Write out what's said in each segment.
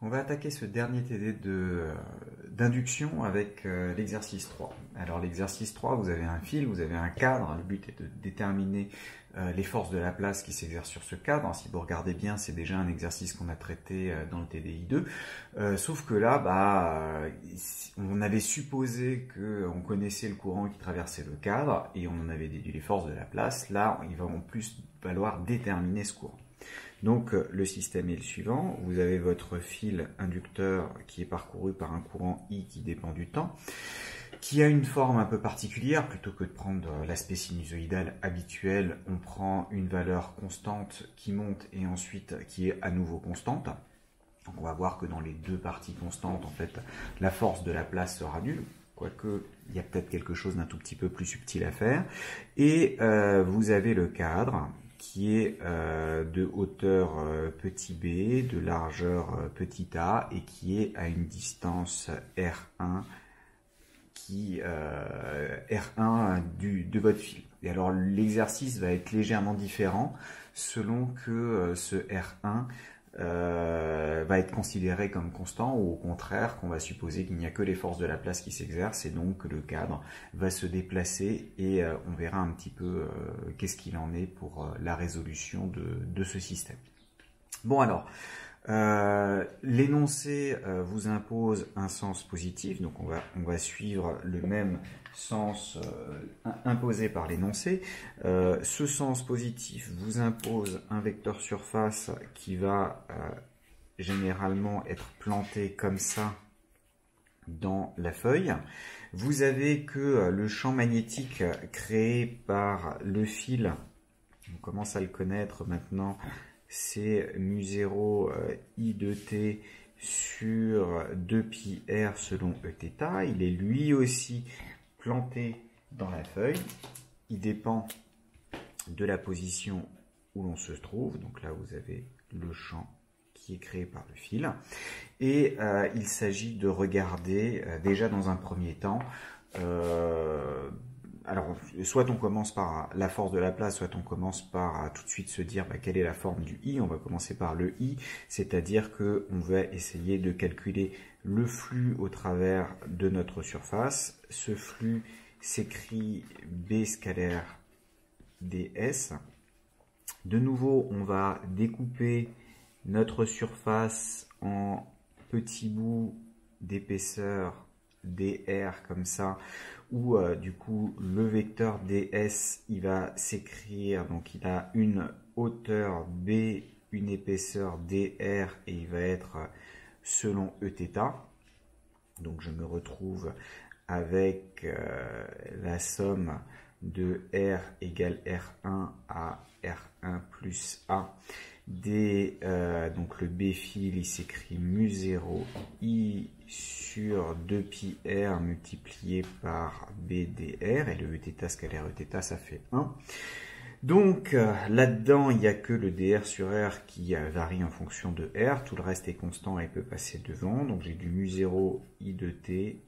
On va attaquer ce dernier TD d'induction avec l'exercice 3. Alors l'exercice 3, vous avez un fil, vous avez un cadre. Le but est de déterminer les forces de la place qui s'exercent sur ce cadre. Si vous regardez bien, c'est déjà un exercice qu'on a traité dans le TDI 2. Sauf que là, on avait supposé qu'on connaissait le courant qui traversait le cadre et on en avait déduit les forces de la place. Là, il va en plus falloir déterminer ce courant. Donc le système est le suivant, vous avez votre fil inducteur qui est parcouru par un courant I qui dépend du temps, qui a une forme un peu particulière. Plutôt que de prendre l'aspect sinusoïdal habituel, on prend une valeur constante qui monte et ensuite qui est à nouveau constante. Donc on va voir que dans les deux parties constantes, en fait, la force de la place sera nulle. Quoique, il y a peut-être quelque chose d'un tout petit peu plus subtil à faire. Et vous avez le cadre qui est de hauteur petit b, de largeur petit a, et qui est à une distance R1, R1 de votre fil. Et alors l'exercice va être légèrement différent selon que ce R1 va être considéré comme constant, ou au contraire qu'on va supposer qu'il n'y a que les forces de la place qui s'exercent et donc que le cadre va se déplacer, et on verra un petit peu qu'est-ce qu'il en est pour la résolution de ce système. Bon alors, l'énoncé vous impose un sens positif, donc on va suivre le même sens imposé par l'énoncé. Ce sens positif vous impose un vecteur surface qui va généralement être planté comme ça dans la feuille. Vous avez que le champ magnétique créé par le fil, on commence à le connaître maintenant, c'est mu0 I de t sur 2πr selon Eθ. Il est lui aussi planté dans la feuille. Il dépend de la position où l'on se trouve. Donc là, vous avez le champ qui est créé par le fil. Et il s'agit de regarder déjà dans un premier temps. Alors, soit on commence par la force de la place, soit on commence par tout de suite se dire quelle est la forme du I. On va commencer par le I, c'est-à-dire qu'on va essayer de calculer le flux au travers de notre surface. Ce flux s'écrit B scalaire ds. De nouveau, on va découper notre surface en petits bouts d'épaisseur dr comme ça, où du coup le vecteur ds il va s'écrire, donc il a une hauteur b, une épaisseur dr, et il va être selon Eθ. Donc je me retrouve avec la somme de R égale R1 à R1 plus A. Donc le B fil, il s'écrit mu0 I sur 2πr multiplié par BdR, et le Eθ scalaire Eθ, ça fait 1. Donc là-dedans, il n'y a que le dr sur R qui varie en fonction de R. Tout le reste est constant et peut passer devant. Donc j'ai du mu0 I de t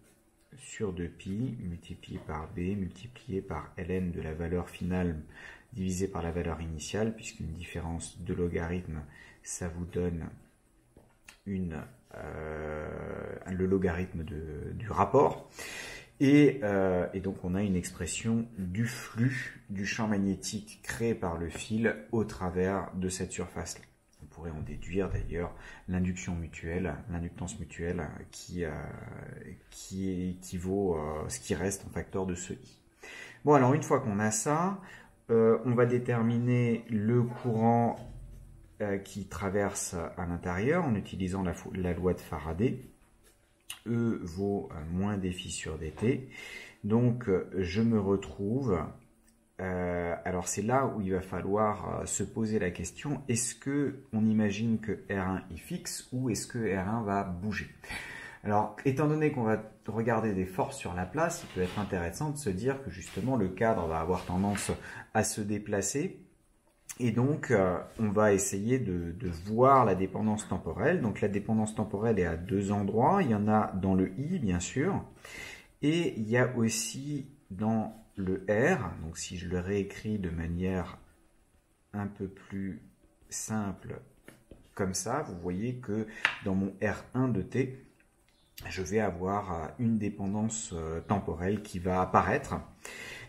sur 2π multiplié par B multiplié par ln de la valeur finale divisé par la valeur initiale, puisqu'une différence de logarithme, ça vous donne le logarithme du rapport. Et donc on a une expression du flux du champ magnétique créé par le fil au travers de cette surface-là. On pourrait en déduire d'ailleurs l'induction mutuelle, l'inductance mutuelle qui équivaut ce qui reste en facteur de ce I. Bon, alors une fois qu'on a ça, on va déterminer le courant qui traverse à l'intérieur en utilisant la loi de Faraday. E vaut moins dφ sur dt. Donc je me retrouve... alors c'est là où il va falloir se poser la question, est-ce qu'on imagine que R1 est fixe ou est-ce que R1 va bouger? Alors, étant donné qu'on va regarder des forces sur la place, il peut être intéressant de se dire que justement le cadre va avoir tendance à se déplacer. Et donc, on va essayer de voir la dépendance temporelle. Donc, la dépendance temporelle est à deux endroits. Il y en a dans le I, bien sûr. Et il y a aussi dans le R. Donc, si je le réécris de manière un peu plus simple, comme ça, vous voyez que dans mon R1 de t, je vais avoir une dépendance temporelle qui va apparaître.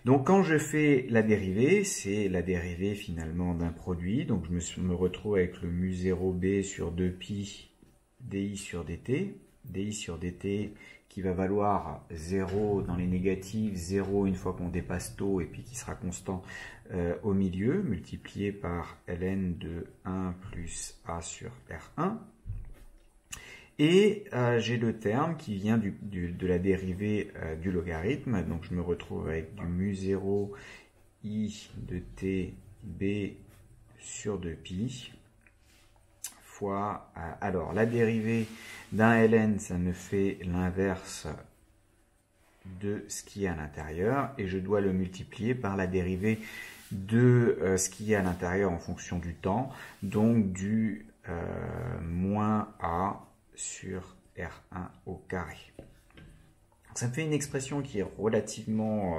Donc quand je fais la dérivée, c'est la dérivée finalement d'un produit. Donc je me retrouve avec le mu 0b sur 2pi di sur dt. di sur dt qui va valoir 0 dans les négatives, 0 une fois qu'on dépasse taux et puis qui sera constant au milieu, multiplié par ln de 1 plus a sur R1. Et j'ai le terme qui vient de la dérivée du logarithme. Donc je me retrouve avec du mu 0 i de t b sur 2pi fois... alors la dérivée d'un ln, ça me fait l'inverse de ce qui est à l'intérieur. Et je dois le multiplier par la dérivée de ce qui est à l'intérieur en fonction du temps. Donc du moins a sur R1 au carré. Ça me fait une expression qui est relativement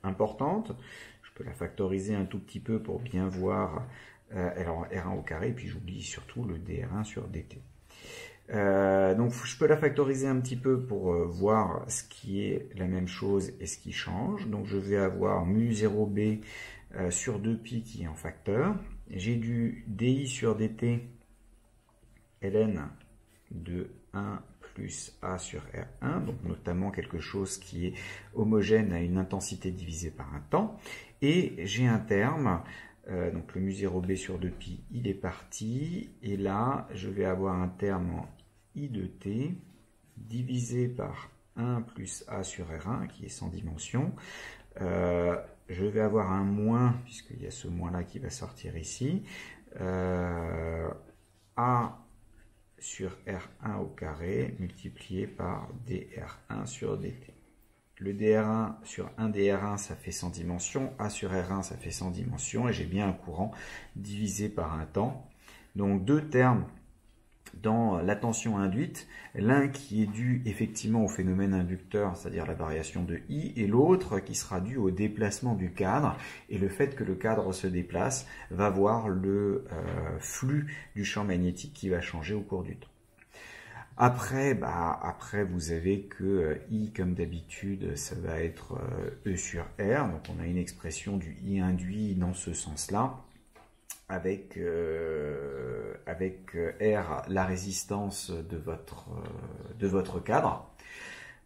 importante. Je peux la factoriser un tout petit peu pour bien voir alors R1 au carré, et puis j'oublie surtout le dR1 sur dt. Donc je peux la factoriser un petit peu pour voir ce qui est la même chose et ce qui change. Donc je vais avoir mu 0b sur 2pi qui est en facteur. J'ai du di sur dt ln de 1 plus a sur R1, donc notamment quelque chose qui est homogène à une intensité divisée par un temps. Et j'ai un terme, donc le mu 0b sur 2pi, il est parti. Et là, je vais avoir un terme en i de t divisé par 1 plus a sur R1, qui est sans dimension. Je vais avoir un moins, puisqu'il y a ce moins-là qui va sortir ici. A sur R1 au carré multiplié par dR1 sur dt. Le dR1 sur 1 dR1, ça fait 100 dimensions. A sur R1, ça fait 100 dimensions. Et j'ai bien un courant divisé par un temps. Donc deux termes dans la tension induite. L'un qui est dû effectivement au phénomène inducteur, c'est-à-dire la variation de I, et l'autre qui sera dû au déplacement du cadre. Et le fait que le cadre se déplace va voir le flux du champ magnétique qui va changer au cours du temps. Après, vous avez que I, comme d'habitude, ça va être E sur R. Donc on a une expression du I induit dans ce sens-là, avec R, la résistance de votre cadre,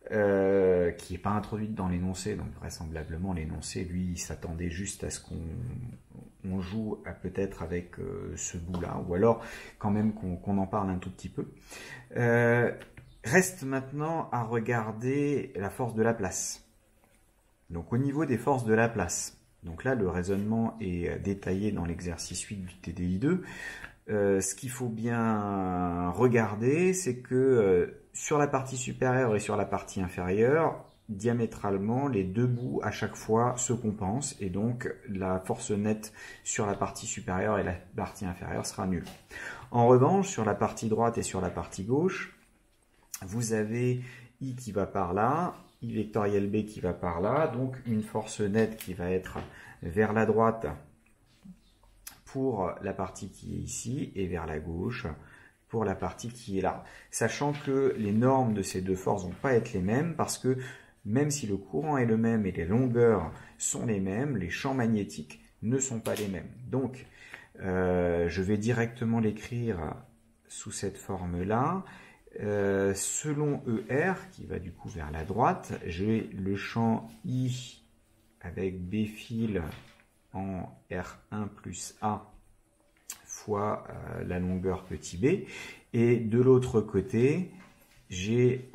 qui n'est pas introduite dans l'énoncé. Donc vraisemblablement, l'énoncé, lui, il s'attendait juste à ce qu'on joue peut-être avec ce bout-là, ou alors quand même qu'on en parle un tout petit peu. Reste maintenant à regarder la force de Laplace. Donc au niveau des forces de Laplace, donc là le raisonnement est détaillé dans l'exercice 8 du TDI2. Ce qu'il faut bien regarder, c'est que sur la partie supérieure et sur la partie inférieure, diamétralement, les deux bouts à chaque fois se compensent, et donc la force nette sur la partie supérieure et la partie inférieure sera nulle. En revanche, sur la partie droite et sur la partie gauche, vous avez I qui va par là, I vectoriel B qui va par là, donc une force nette qui va être vers la droite pour la partie qui est ici, et vers la gauche pour la partie qui est là. Sachant que les normes de ces deux forces ne vont pas être les mêmes, parce que même si le courant est le même et les longueurs sont les mêmes, les champs magnétiques ne sont pas les mêmes. Donc, je vais directement l'écrire sous cette forme-là. Selon ER, qui va du coup vers la droite, j'ai le champ I avec B fil en R1 plus A fois la longueur petit b. Et de l'autre côté, j'ai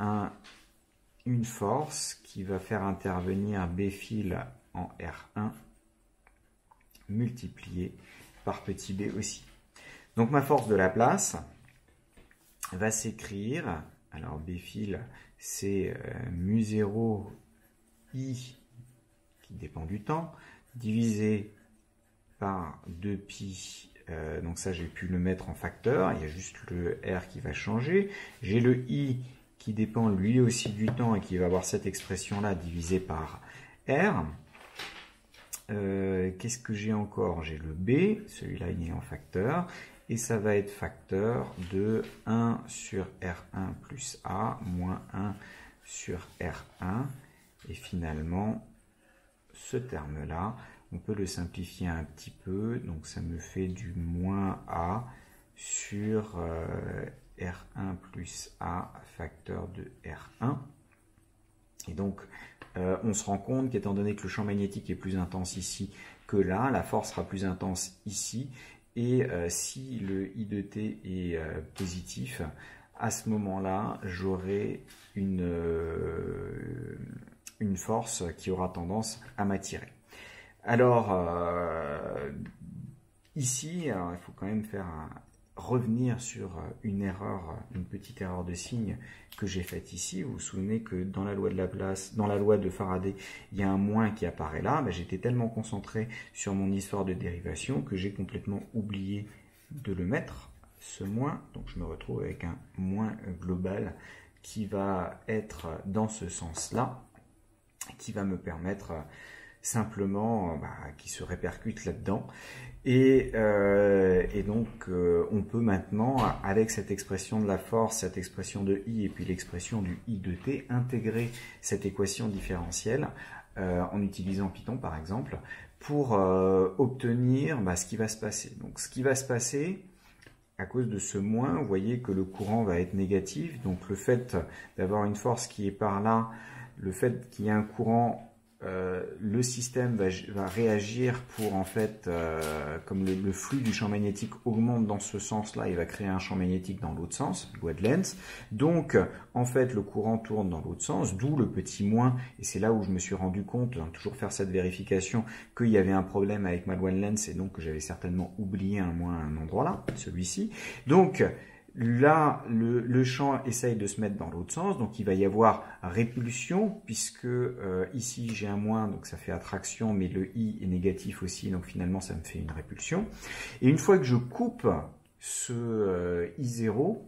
une force qui va faire intervenir B fil en R1 multiplié par petit b aussi. Donc ma force de Laplace va s'écrire, alors B fil c'est mu 0 I qui dépend du temps, divisé par 2pi, donc ça j'ai pu le mettre en facteur, il y a juste le R qui va changer, j'ai le I qui dépend lui aussi du temps et qui va avoir cette expression là divisé par R. Qu'est-ce que j'ai encore? J'ai le B, celui-là il est en facteur, et ça va être facteur de 1 sur R1 plus A moins 1 sur R1, et finalement, ce terme-là, on peut le simplifier un petit peu, donc ça me fait du moins A sur R1 plus A facteur de R1. Et donc, on se rend compte qu'étant donné que le champ magnétique est plus intense ici que là, la force sera plus intense ici. Et si le I de T est positif, à ce moment-là, j'aurai une force qui aura tendance à m'attirer. Alors, ici, il faut quand même revenir sur une petite erreur de signe que j'ai faite ici. Vous vous souvenez que dans la loi de Laplace, dans la loi de Faraday, il y a un moins qui apparaît là. Ben, j'étais tellement concentré sur mon histoire de dérivation que j'ai complètement oublié de le mettre, ce moins. Donc je me retrouve avec un moins global qui va être dans ce sens-là, qui va me permettre simplement, qui se répercute là-dedans. Et donc, on peut maintenant, avec cette expression de la force, cette expression de I et puis l'expression du I de T, intégrer cette équation différentielle en utilisant Python par exemple, pour obtenir ce qui va se passer. Donc, ce qui va se passer, à cause de ce moins, vous voyez que le courant va être négatif. Donc, le fait d'avoir une force qui est par là, le fait qu'il y ait un courant, le système va réagir pour, en fait, comme le flux du champ magnétique augmente dans ce sens-là, il va créer un champ magnétique dans l'autre sens, loi de Lenz. Donc, en fait, le courant tourne dans l'autre sens, d'où le petit moins. Et c'est là où je me suis rendu compte, toujours faire cette vérification, qu'il y avait un problème avec ma loi de Lenz et donc que j'avais certainement oublié un moins à un endroit là, celui-ci. Donc, là, le champ essaye de se mettre dans l'autre sens, donc il va y avoir répulsion, puisque ici j'ai un moins, donc ça fait attraction, mais le I est négatif aussi, donc finalement ça me fait une répulsion. Et une fois que je coupe ce I0,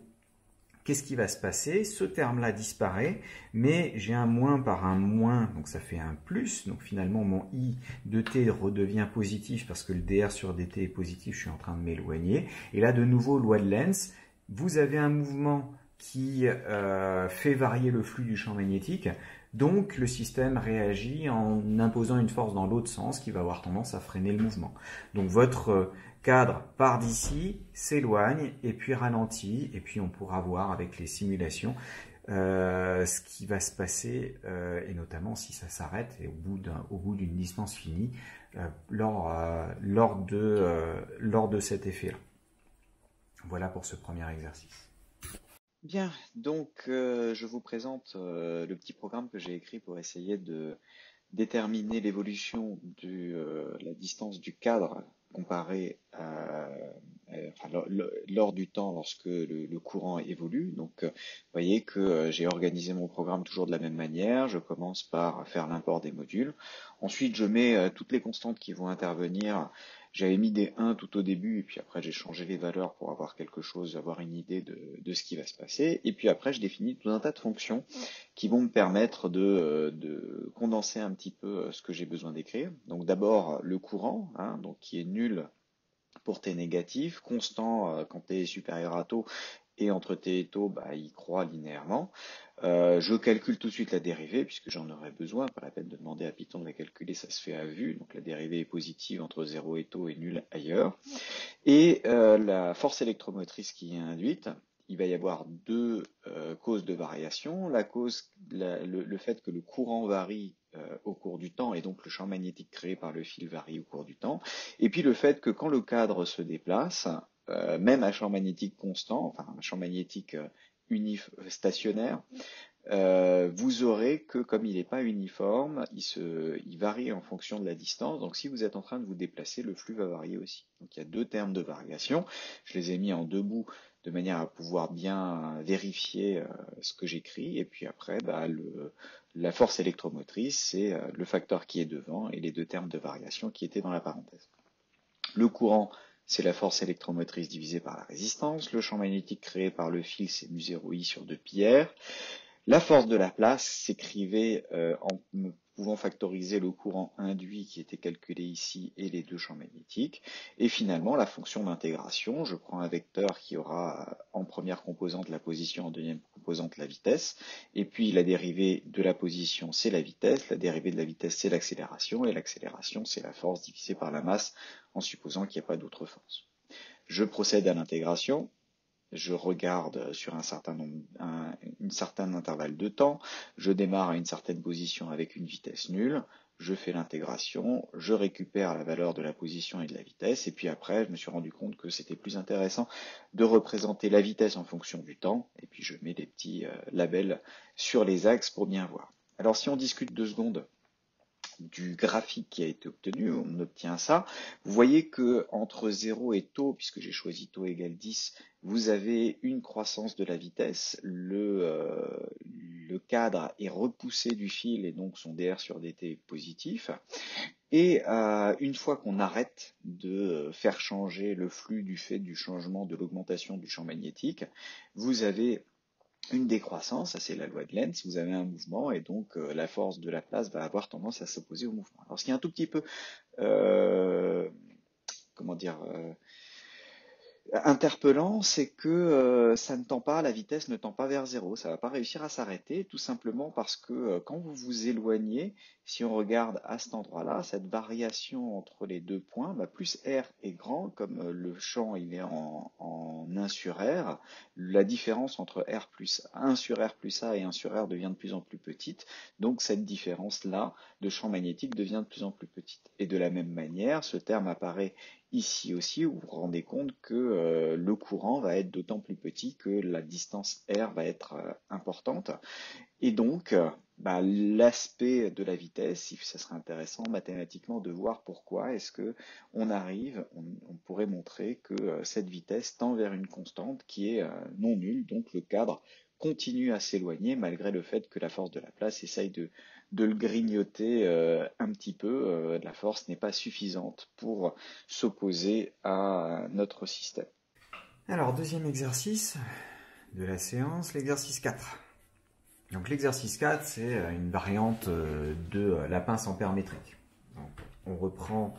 qu'est-ce qui va se passer? Ce terme-là disparaît, mais j'ai un moins par un moins, donc ça fait un plus, donc finalement mon I de T redevient positif, parce que le dr sur dt est positif, je suis en train de m'éloigner. Et là, de nouveau, loi de Lenz, vous avez un mouvement qui fait varier le flux du champ magnétique, donc le système réagit en imposant une force dans l'autre sens qui va avoir tendance à freiner le mouvement. Donc votre cadre part d'ici, s'éloigne et puis ralentit, et puis on pourra voir avec les simulations ce qui va se passer, et notamment si ça s'arrête et au bout d'une distance finie lors de cet effet-là. Voilà pour ce premier exercice. Bien, donc je vous présente le petit programme que j'ai écrit pour essayer de déterminer l'évolution de la distance du cadre comparé lors du temps lorsque le courant évolue. Donc vous voyez que j'ai organisé mon programme toujours de la même manière. Je commence par faire l'import des modules. Ensuite, je mets toutes les constantes qui vont intervenir. J'avais mis des 1 tout au début, et puis après j'ai changé les valeurs pour avoir quelque chose, avoir une idée de ce qui va se passer. Et puis après, je définis tout un tas de fonctions qui vont me permettre de condenser un petit peu ce que j'ai besoin d'écrire. Donc d'abord le courant, donc qui est nul pour T négatif, constant quand T est supérieur à taux, et entre T et taux, il croît linéairement. Je calcule tout de suite la dérivée, puisque j'en aurai besoin, pas la peine de demander à Python de la calculer, ça se fait à vue, donc la dérivée est positive entre 0 et taux et nulle ailleurs. Et la force électromotrice qui est induite, il va y avoir deux causes de variation. Le fait que le courant varie au cours du temps, et donc le champ magnétique créé par le fil varie au cours du temps. Et puis le fait que quand le cadre se déplace, même un champ magnétique constant, enfin un champ magnétique stationnaire, vous aurez que comme il n'est pas uniforme, il varie en fonction de la distance. Donc si vous êtes en train de vous déplacer, le flux va varier aussi. Donc il y a deux termes de variation. Je les ai mis en deux bouts de manière à pouvoir bien vérifier ce que j'écris. Et puis après, la force électromotrice, c'est le facteur qui est devant et les deux termes de variation qui étaient dans la parenthèse. Le courant, c'est la force électromotrice divisée par la résistance. Le champ magnétique créé par le fil, c'est mu0i sur 2πr. La force de Laplace s'écrivait pouvant factoriser le courant induit qui était calculé ici et les deux champs magnétiques. Et finalement, la fonction d'intégration, je prends un vecteur qui aura en première composante la position, en deuxième composante la vitesse, et puis la dérivée de la position c'est la vitesse, la dérivée de la vitesse c'est l'accélération, et l'accélération c'est la force divisée par la masse en supposant qu'il n'y a pas d'autre force. Je procède à l'intégration. Je regarde sur un certain intervalle de temps, je démarre à une certaine position avec une vitesse nulle, je fais l'intégration, je récupère la valeur de la position et de la vitesse, et puis après, je me suis rendu compte que c'était plus intéressant de représenter la vitesse en fonction du temps, et puis je mets des petits labels sur les axes pour bien voir. Alors si on discute 2 secondes du graphique qui a été obtenu, on obtient ça. Vous voyez que entre 0 et taux, puisque j'ai choisi taux égale 10, vous avez une croissance de la vitesse. Le cadre est repoussé du fil et donc son dr sur dt est positif. Et une fois qu'on arrête de faire changer le flux du fait du changement de l'augmentation du champ magnétique, vous avez une décroissance, ça c'est la loi de Lenz, vous avez un mouvement et donc la force de Laplace va avoir tendance à s'opposer au mouvement. Alors ce qui est un tout petit peu, comment dire, interpellant, c'est que ça ne tend pas, la vitesse ne tend pas vers zéro, ça ne va pas réussir à s'arrêter, tout simplement parce que quand vous vous éloignez, si on regarde à cet endroit-là, cette variation entre les deux points, plus R est grand, comme le champ il est en 1 sur R, la différence entre 1 sur R plus A et 1 sur R devient de plus en plus petite, donc cette différence-là de champ magnétique devient de plus en plus petite. Et de la même manière, ce terme apparaît ici aussi, où vous vous rendez compte que le courant va être d'autant plus petit que la distance R va être importante. Et donc, l'aspect de la vitesse, ça serait intéressant mathématiquement de voir pourquoi est-ce que on pourrait montrer que cette vitesse tend vers une constante qui est non nulle, donc le cadre continue à s'éloigner malgré le fait que la force de Laplace essaye de le grignoter un petit peu. La force n'est pas suffisante pour s'opposer à notre système. Alors, deuxième exercice de la séance, l'exercice 4. Donc l'exercice 4, c'est une variante de la pince ampère-métrique. Donc, on reprend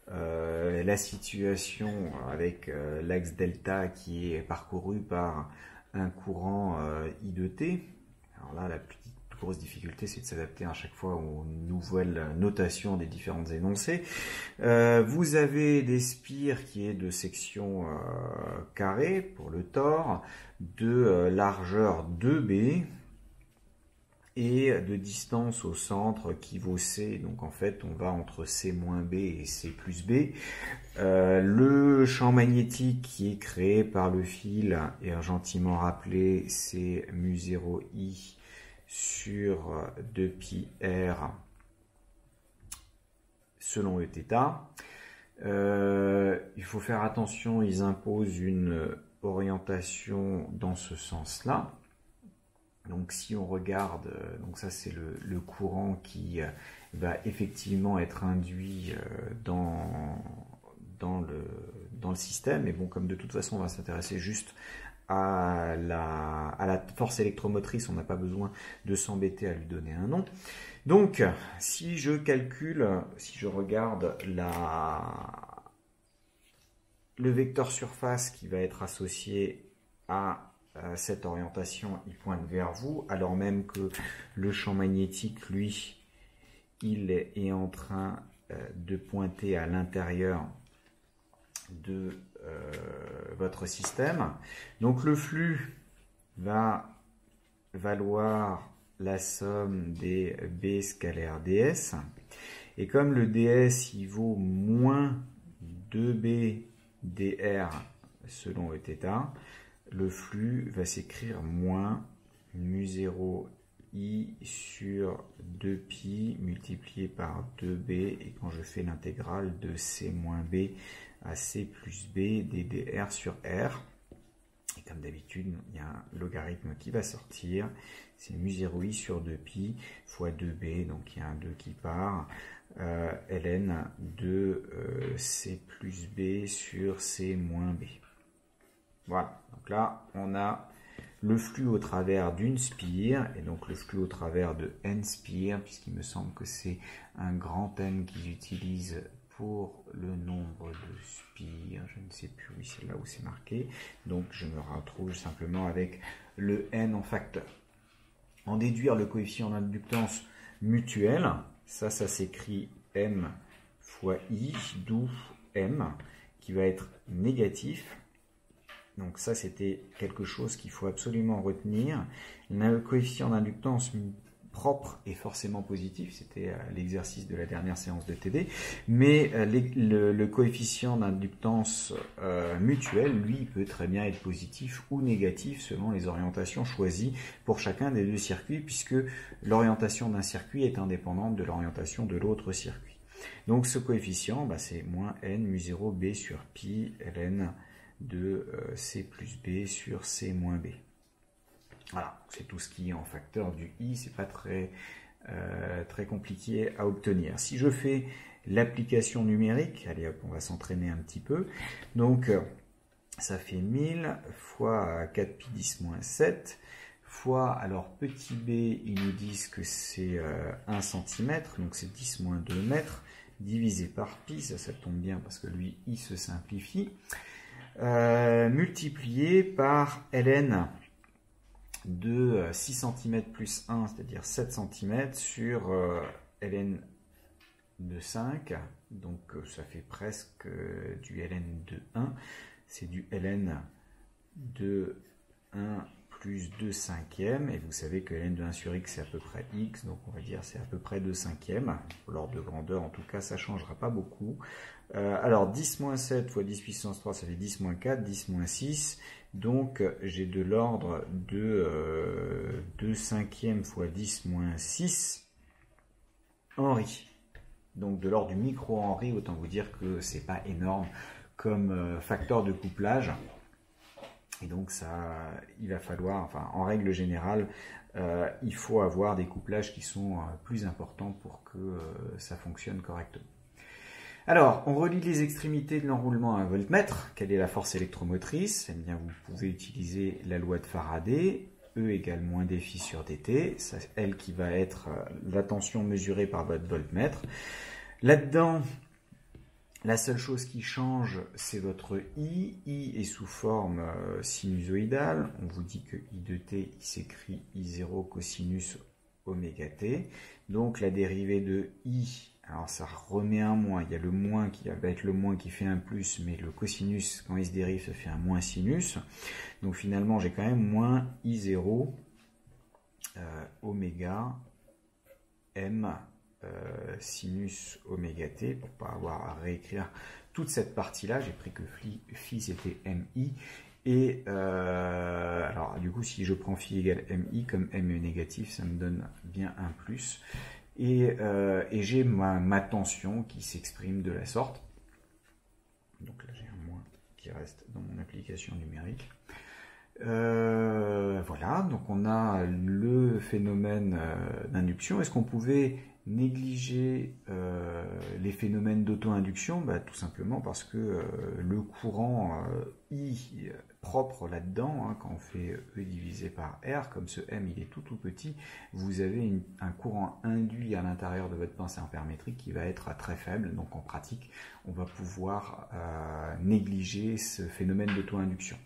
la situation avec l'axe delta qui est parcouru par un courant I de t. Alors là, la plus grosse difficulté, c'est de s'adapter à chaque fois aux nouvelles notations des différentes énoncés. Vous avez des spires qui est de section carrée pour le tore, de largeur 2b, et de distance au centre qui vaut C, donc en fait on va entre C moins B et C plus B. Le champ magnétique qui est créé par le fil est gentiment rappelé, c'est mu0I sur 2πr selon Eθ. Il faut faire attention, ils imposent une orientation dans ce sens-là. Donc si on regarde, donc ça c'est le courant qui va effectivement être induit dans le système, mais bon, comme de toute façon on va s'intéresser juste à la force électromotrice, on n'a pas besoin de s'embêter à lui donner un nom. Donc si je calcule, si je regarde le vecteur surface qui va être associé à cette orientation, il pointe vers vous, alors même que le champ magnétique, lui, il est en train de pointer à l'intérieur de votre système. Donc le flux va valoir la somme des B scalaires ds, et comme le ds il vaut moins 2B dr selon Eθ, le flux va s'écrire moins mu0 I sur 2π multiplié par 2b, et quand je fais l'intégrale de c moins b à c plus b ddr sur r, et comme d'habitude il y a un logarithme qui va sortir, c'est mu0i sur 2π fois 2b, donc il y a un 2 qui part, ln de c plus b sur c moins b. Voilà, donc là on a le flux au travers d'une spire, et donc le flux au travers de n spires, puisqu'il me semble que c'est un grand N qu'ils utilisent pour le nombre de spires, je ne sais plus, oui c'est là où c'est marqué, donc je me retrouve simplement avec le n en facteur. En déduire le coefficient d'inductance mutuel, ça s'écrit m fois i, d'où m, qui va être négatif. Donc ça, c'était quelque chose qu'il faut absolument retenir. Le coefficient d'inductance propre est forcément positif, c'était l'exercice de la dernière séance de TD, mais le coefficient d'inductance mutuel, lui, peut très bien être positif ou négatif selon les orientations choisies pour chacun des deux circuits, puisque l'orientation d'un circuit est indépendante de l'orientation de l'autre circuit. Donc ce coefficient, c'est moins n mu 0 b sur pi ln de c plus b sur c moins b. Voilà, c'est tout ce qui est en facteur du i, c'est pas très compliqué à obtenir. Si je fais l'application numérique, allez hop, on va s'entraîner un petit peu. Donc ça fait 1000 fois 4 pi 10 moins 7 fois, alors petit b, ils nous disent que c'est 1 cm, donc c'est 10 moins 2 mètres, divisé par pi, ça tombe bien parce que lui, il se simplifie, multiplié par ln de 6 cm plus 1, c'est-à-dire 7 cm, sur ln de 5, donc ça fait presque du ln de 1, c'est du ln de 1 plus 2 cinquièmes, et vous savez que ln de 1 sur x c'est à peu près x, donc on va dire c'est à peu près 2 cinquièmes, l'ordre de grandeur en tout cas ça ne changera pas beaucoup. Alors 10 moins 7 fois 10 puissance 3 ça fait 10 moins 4, 10 moins 6, donc j'ai de l'ordre de 2 cinquièmes fois 10 moins 6 Henri. Donc de l'ordre du micro-Henri, autant vous dire que c'est pas énorme comme facteur de couplage. Et donc ça, il va falloir, enfin en règle générale, il faut avoir des couplages qui sont plus importants pour que ça fonctionne correctement. Alors, on relie les extrémités de l'enroulement à un voltmètre. Quelle est la force électromotrice? Eh bien, vous pouvez utiliser la loi de Faraday, E égale moins dφ sur dt, c'est elle qui va être la tension mesurée par votre voltmètre. Là-dedans, la seule chose qui change, c'est votre I. I est sous forme sinusoïdale. On vous dit que I de t, il s'écrit I0 cosinus oméga t. Donc la dérivée de I, alors ça remet un moins. Il y a le moins qui va être le moins qui fait un plus, mais le cosinus, quand il se dérive, ça fait un moins sinus. Donc finalement, j'ai quand même moins I0 oméga m sinus oméga t, pour pas avoir à réécrire toute cette partie-là. J'ai pris que phi c'était mi. Et alors du coup, si je prends phi égale mi, comme m est négatif, ça me donne bien un plus. Et j'ai ma tension qui s'exprime de la sorte. Donc là, j'ai un moins qui reste dans mon application numérique. Voilà, donc on a le phénomène d'induction. Est-ce qu'on pouvait négliger les phénomènes d'auto-induction? Tout simplement parce que le courant I propre là-dedans, quand on fait E divisé par R, comme ce M il est tout petit, vous avez un courant induit à l'intérieur de votre pince ampermétrique qui va être très faible. Donc en pratique, on va pouvoir négliger ce phénomène d'auto-induction.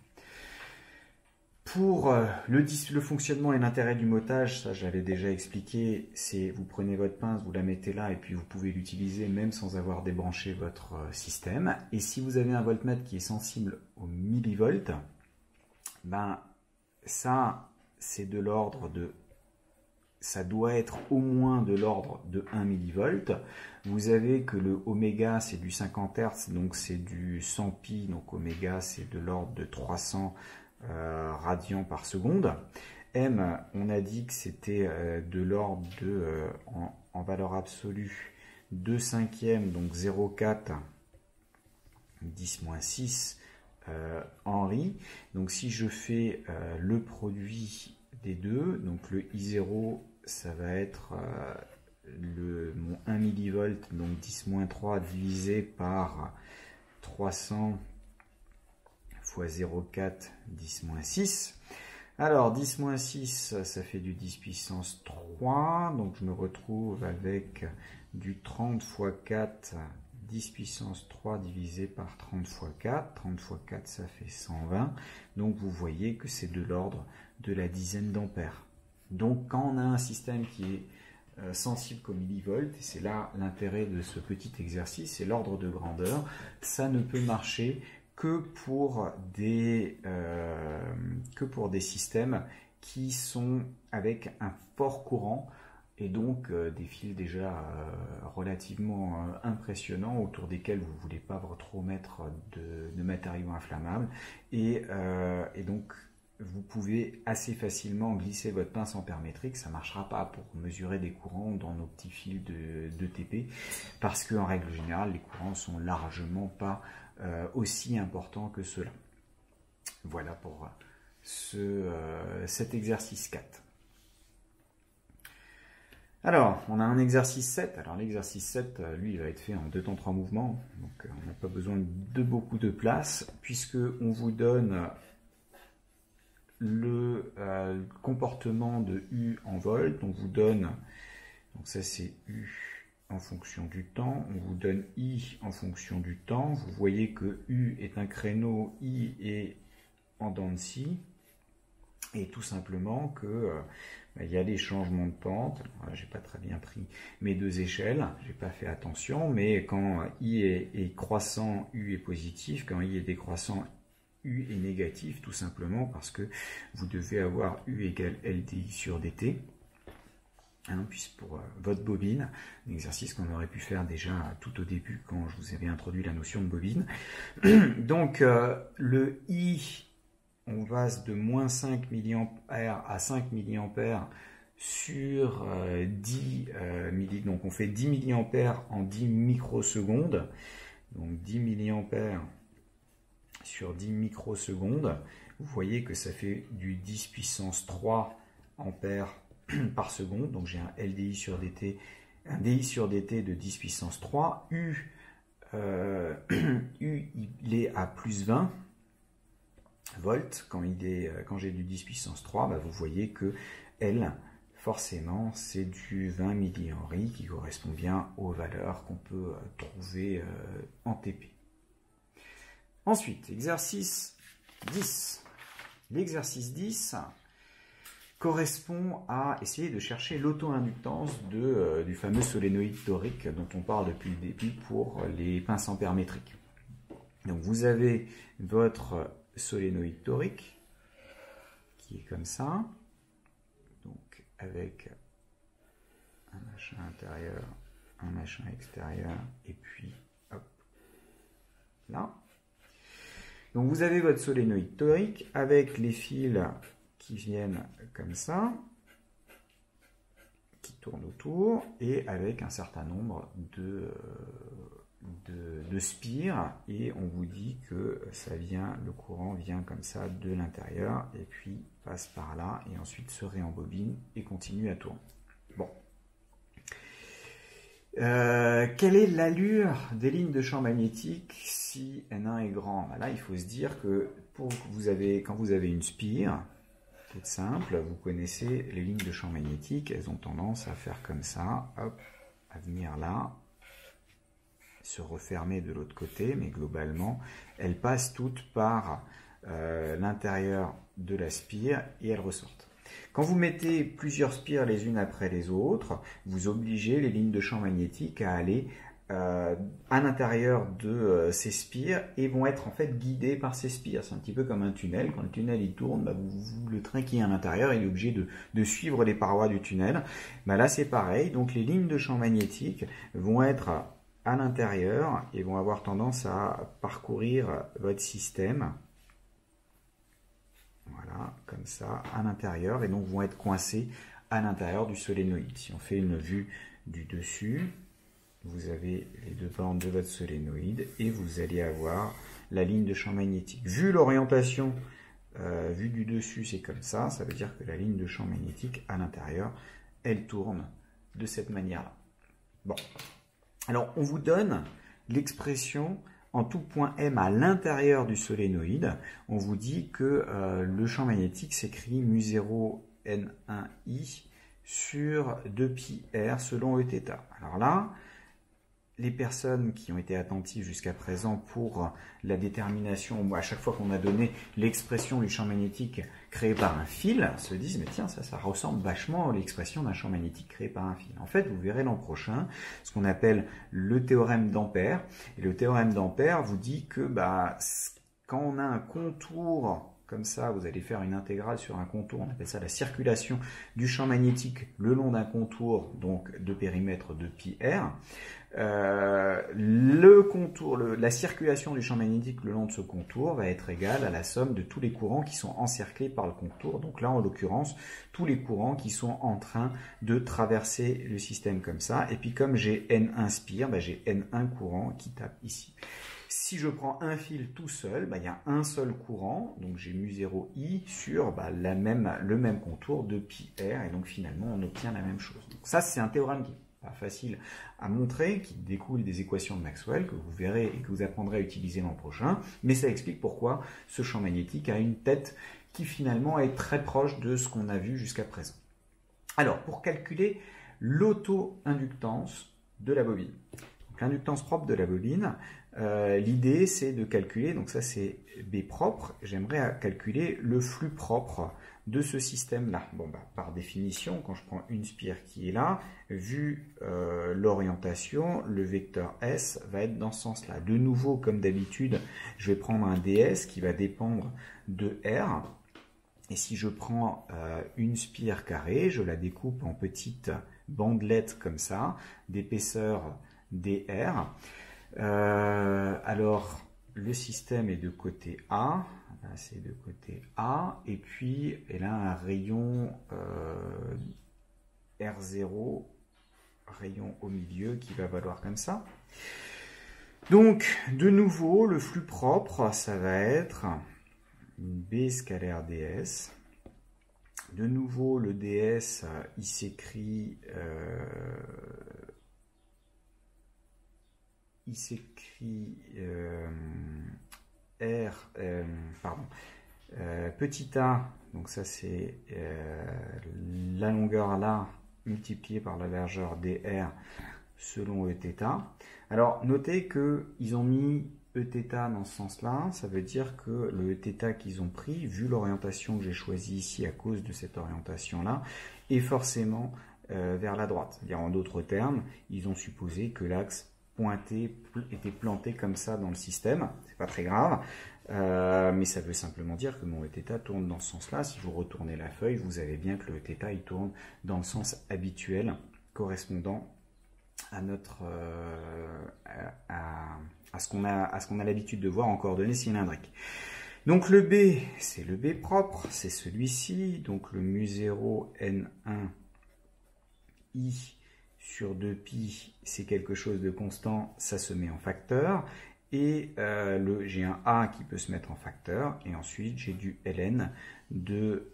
Pour le fonctionnement et l'intérêt du motage, ça j'avais déjà expliqué, c'est vous prenez votre pince, vous la mettez là et puis vous pouvez l'utiliser même sans avoir débranché votre système. Et si vous avez un voltmètre qui est sensible au millivolt, ça c'est de l'ordre de, ça doit être au moins de l'ordre de 1 millivolt. Vous avez que le oméga c'est du 50 Hz, donc c'est du 100 pi, donc oméga c'est de l'ordre de 300 radians par seconde. M, on a dit que c'était de l'ordre de, en valeur absolue, 2 cinquièmes, donc 0,4, 10 moins 6 Henri. Donc si je fais le produit des deux, donc le I0, ça va être mon 1 millivolt, donc 10 moins 3 divisé par 300 fois 0,4, 10 moins 6. Alors, 10 moins 6, ça fait du 10 puissance 3. Donc, je me retrouve avec du 30 fois 4, 10 puissance 3 divisé par 30 fois 4. 30 fois 4, ça fait 120. Donc, vous voyez que c'est de l'ordre de la dizaine d'ampères. Donc, quand on a un système qui est sensible qu'au millivolt, et c'est là l'intérêt de ce petit exercice, c'est l'ordre de grandeur, ça ne peut marcher que pour des systèmes qui sont avec un fort courant et donc des fils déjà relativement impressionnants autour desquels vous ne voulez pas trop mettre de matériaux inflammables et donc vous pouvez assez facilement glisser votre pince ampère-métrique, ça ne marchera pas pour mesurer des courants dans nos petits fils de TP, parce qu'en règle générale, les courants ne sont largement pas aussi importants que cela. Voilà pour cet exercice 4. Alors, on a un exercice 7. Alors l'exercice 7, lui, il va être fait en 2 temps 3 mouvements, donc on n'a pas besoin de beaucoup de place, puisque on vous donne le comportement de U en volts. On vous donne, donc ça c'est U en fonction du temps, on vous donne I en fonction du temps. Vous voyez que U est un créneau, I est en dents de scie, et tout simplement que il y a des changements de pente. J'ai pas très bien pris mes 2 échelles, j'ai pas fait attention, mais quand I est croissant, U est positif, quand I est décroissant, U est négatif, tout simplement parce que vous devez avoir U égale LDI sur DT, puisque pour votre bobine, un exercice qu'on aurait pu faire déjà tout au début quand je vous avais introduit la notion de bobine. Donc le I, on passe de moins 5 mA à 5 mA sur 10 milli, donc on fait 10 mA en 10 microsecondes, donc 10 mA sur 10 microsecondes, vous voyez que ça fait du 10 puissance 3 ampères par seconde, donc j'ai un LDI sur DT, un DI sur DT de 10 puissance 3, U, il est à plus 20 volts, quand j'ai du 10 puissance 3, vous voyez que L, forcément, c'est du 20 millihenry qui correspond bien aux valeurs qu'on peut trouver en TP. Ensuite, exercice 10. L'exercice 10 correspond à essayer de chercher l'auto-inductance du fameux solénoïde torique dont on parle depuis le début pour les pinces ampères métriques. Donc vous avez votre solénoïde torique qui est comme ça, donc avec un machin intérieur, un machin extérieur, et puis hop, là. Donc vous avez votre solénoïde torique avec les fils qui viennent comme ça, qui tournent autour, et avec un certain nombre de spires, et on vous dit que ça vient, le courant vient comme ça de l'intérieur, et puis passe par là, et ensuite se réembobine et continue à tourner. Bon. Quelle est l'allure des lignes de champ magnétique si N1 est grand? Là, il faut se dire que quand vous avez une spire, toute simple, vous connaissez les lignes de champ magnétique, elles ont tendance à faire comme ça, hop, à venir là, se refermer de l'autre côté, mais globalement, elles passent toutes par l'intérieur de la spire et elles ressortent. Quand vous mettez plusieurs spires les unes après les autres, vous obligez les lignes de champ magnétique à aller à l'intérieur de ces spires et vont être en fait guidées par ces spires. C'est un petit peu comme un tunnel. Quand le tunnel il tourne, le train qui est à l'intérieur il est obligé de suivre les parois du tunnel. Là c'est pareil, donc les lignes de champ magnétique vont être à l'intérieur et vont avoir tendance à parcourir votre système. Voilà, comme ça, à l'intérieur, et donc vont être coincés à l'intérieur du solénoïde. Si on fait une vue du dessus, vous avez les 2 bornes de votre solénoïde et vous allez avoir la ligne de champ magnétique. Vu l'orientation, vue du dessus, c'est comme ça veut dire que la ligne de champ magnétique à l'intérieur, elle tourne de cette manière-là. Bon, alors on vous donne l'expression en tout point M à l'intérieur du solénoïde, on vous dit que le champ magnétique s'écrit mu0 N1I sur 2πr selon Eθ. Alors là, les personnes qui ont été attentives jusqu'à présent pour la détermination, à chaque fois qu'on a donné l'expression du champ magnétique créé par un fil, se disent mais tiens, ça ressemble vachement à l'expression d'un champ magnétique créé par un fil. En fait, vous verrez l'an prochain ce qu'on appelle le théorème d'Ampère. Et le théorème d'Ampère vous dit que quand on a un contour comme ça, vous allez faire une intégrale sur un contour, on appelle ça la circulation du champ magnétique le long d'un contour, donc de périmètre de πr. La circulation du champ magnétique le long de ce contour va être égale à la somme de tous les courants qui sont encerclés par le contour. Donc là, en l'occurrence, tous les courants qui sont en train de traverser le système comme ça. Et puis comme j'ai N1 spire, j'ai N1 courant qui tape ici. Si je prends un fil tout seul, il y a un seul courant, donc j'ai mu0i sur le même contour de πr, et donc finalement on obtient la même chose. Donc ça c'est un théorème qui n'est pas facile à montrer, qui découle des équations de Maxwell, que vous verrez et que vous apprendrez à utiliser l'an prochain, mais ça explique pourquoi ce champ magnétique a une tête qui finalement est très proche de ce qu'on a vu jusqu'à présent. Alors pour calculer l'auto-inductance de la bobine, l'inductance propre de la bobine, l'idée c'est de calculer, donc ça c'est B propre, j'aimerais calculer le flux propre de ce système-là. Bon, par définition, quand je prends une spire qui est là, vu l'orientation, le vecteur S va être dans ce sens-là. De nouveau, comme d'habitude, je vais prendre un ds qui va dépendre de R. Et si je prends une spire carrée, je la découpe en petites bandelettes comme ça, d'épaisseur dr. Alors, le système est de côté A, là c'est de côté A, et puis elle a un rayon R0, rayon au milieu, qui va valoir comme ça. Donc, de nouveau, le flux propre, ça va être une B scalaire ds. De nouveau, le ds, il s'écrit petit a, donc ça c'est la longueur là multipliée par la largeur dr selon Eθ. Alors notez qu'ils ont mis Eθ dans ce sens-là, ça veut dire que le Eθ qu'ils ont pris, vu l'orientation que j'ai choisie ici à cause de cette orientation-là, est forcément vers la droite. C'est-à-dire en d'autres termes, ils ont supposé que l'axe était planté comme ça dans le système, c'est pas très grave, mais ça veut simplement dire que mon Eθ tourne dans ce sens-là. Si vous retournez la feuille, vous avez bien que le Eθ il tourne dans le sens habituel correspondant à notre à ce qu'on a l'habitude de voir en coordonnées cylindriques. Donc le B, c'est le B propre, c'est celui-ci, donc le mu0 N1I sur 2π, c'est quelque chose de constant, ça se met en facteur. Et j'ai un A qui peut se mettre en facteur. Et ensuite, j'ai du ln de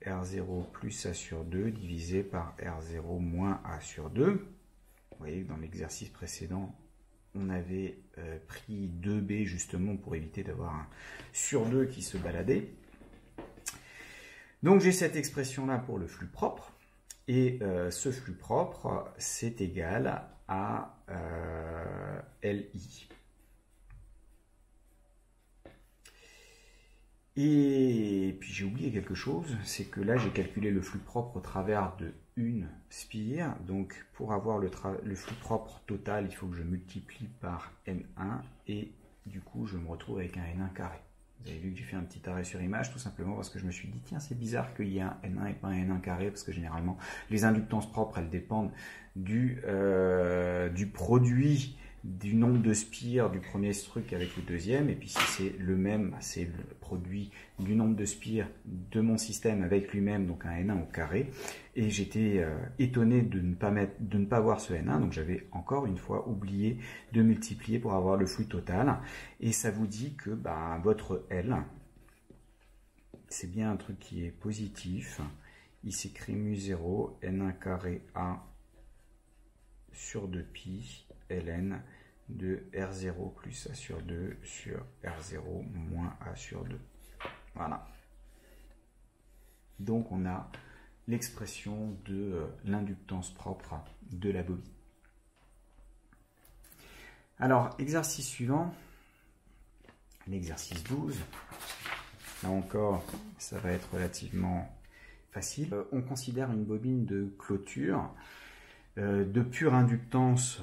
R0 plus A sur 2 divisé par R0 moins A sur 2. Vous voyez que dans l'exercice précédent, on avait pris 2B justement pour éviter d'avoir un sur 2 qui se baladait. Donc j'ai cette expression-là pour le flux propre. Et ce flux propre, c'est égal à LI. Et puis j'ai oublié quelque chose, c'est que là j'ai calculé le flux propre au travers de une spire. Donc pour avoir le flux propre total, il faut que je multiplie par N1 et du coup je me retrouve avec un N1 carré. Vous avez vu que j'ai fait un petit arrêt sur image, tout simplement parce que je me suis dit, tiens, c'est bizarre qu'il y ait un N1 et pas un N1 carré, parce que généralement, les inductances propres, elles dépendent du produit du nombre de spires du premier truc avec le deuxième, et puis si c'est le même, c'est le produit du nombre de spires de mon système avec lui-même, donc un N1 au carré, et j'étais étonné de ne pas voir ce N1, donc j'avais encore une fois oublié de multiplier pour avoir le flux total, et ça vous dit que votre L, c'est bien un truc qui est positif, il s'écrit mu0 N1 carré A sur 2π ln de R0 plus A sur 2 sur R0 moins A sur 2. Voilà. Donc on a l'expression de l'inductance propre de la bobine. Alors, exercice suivant, l'exercice 12. Là encore, ça va être relativement facile. On considère une bobine de clôture de pure inductance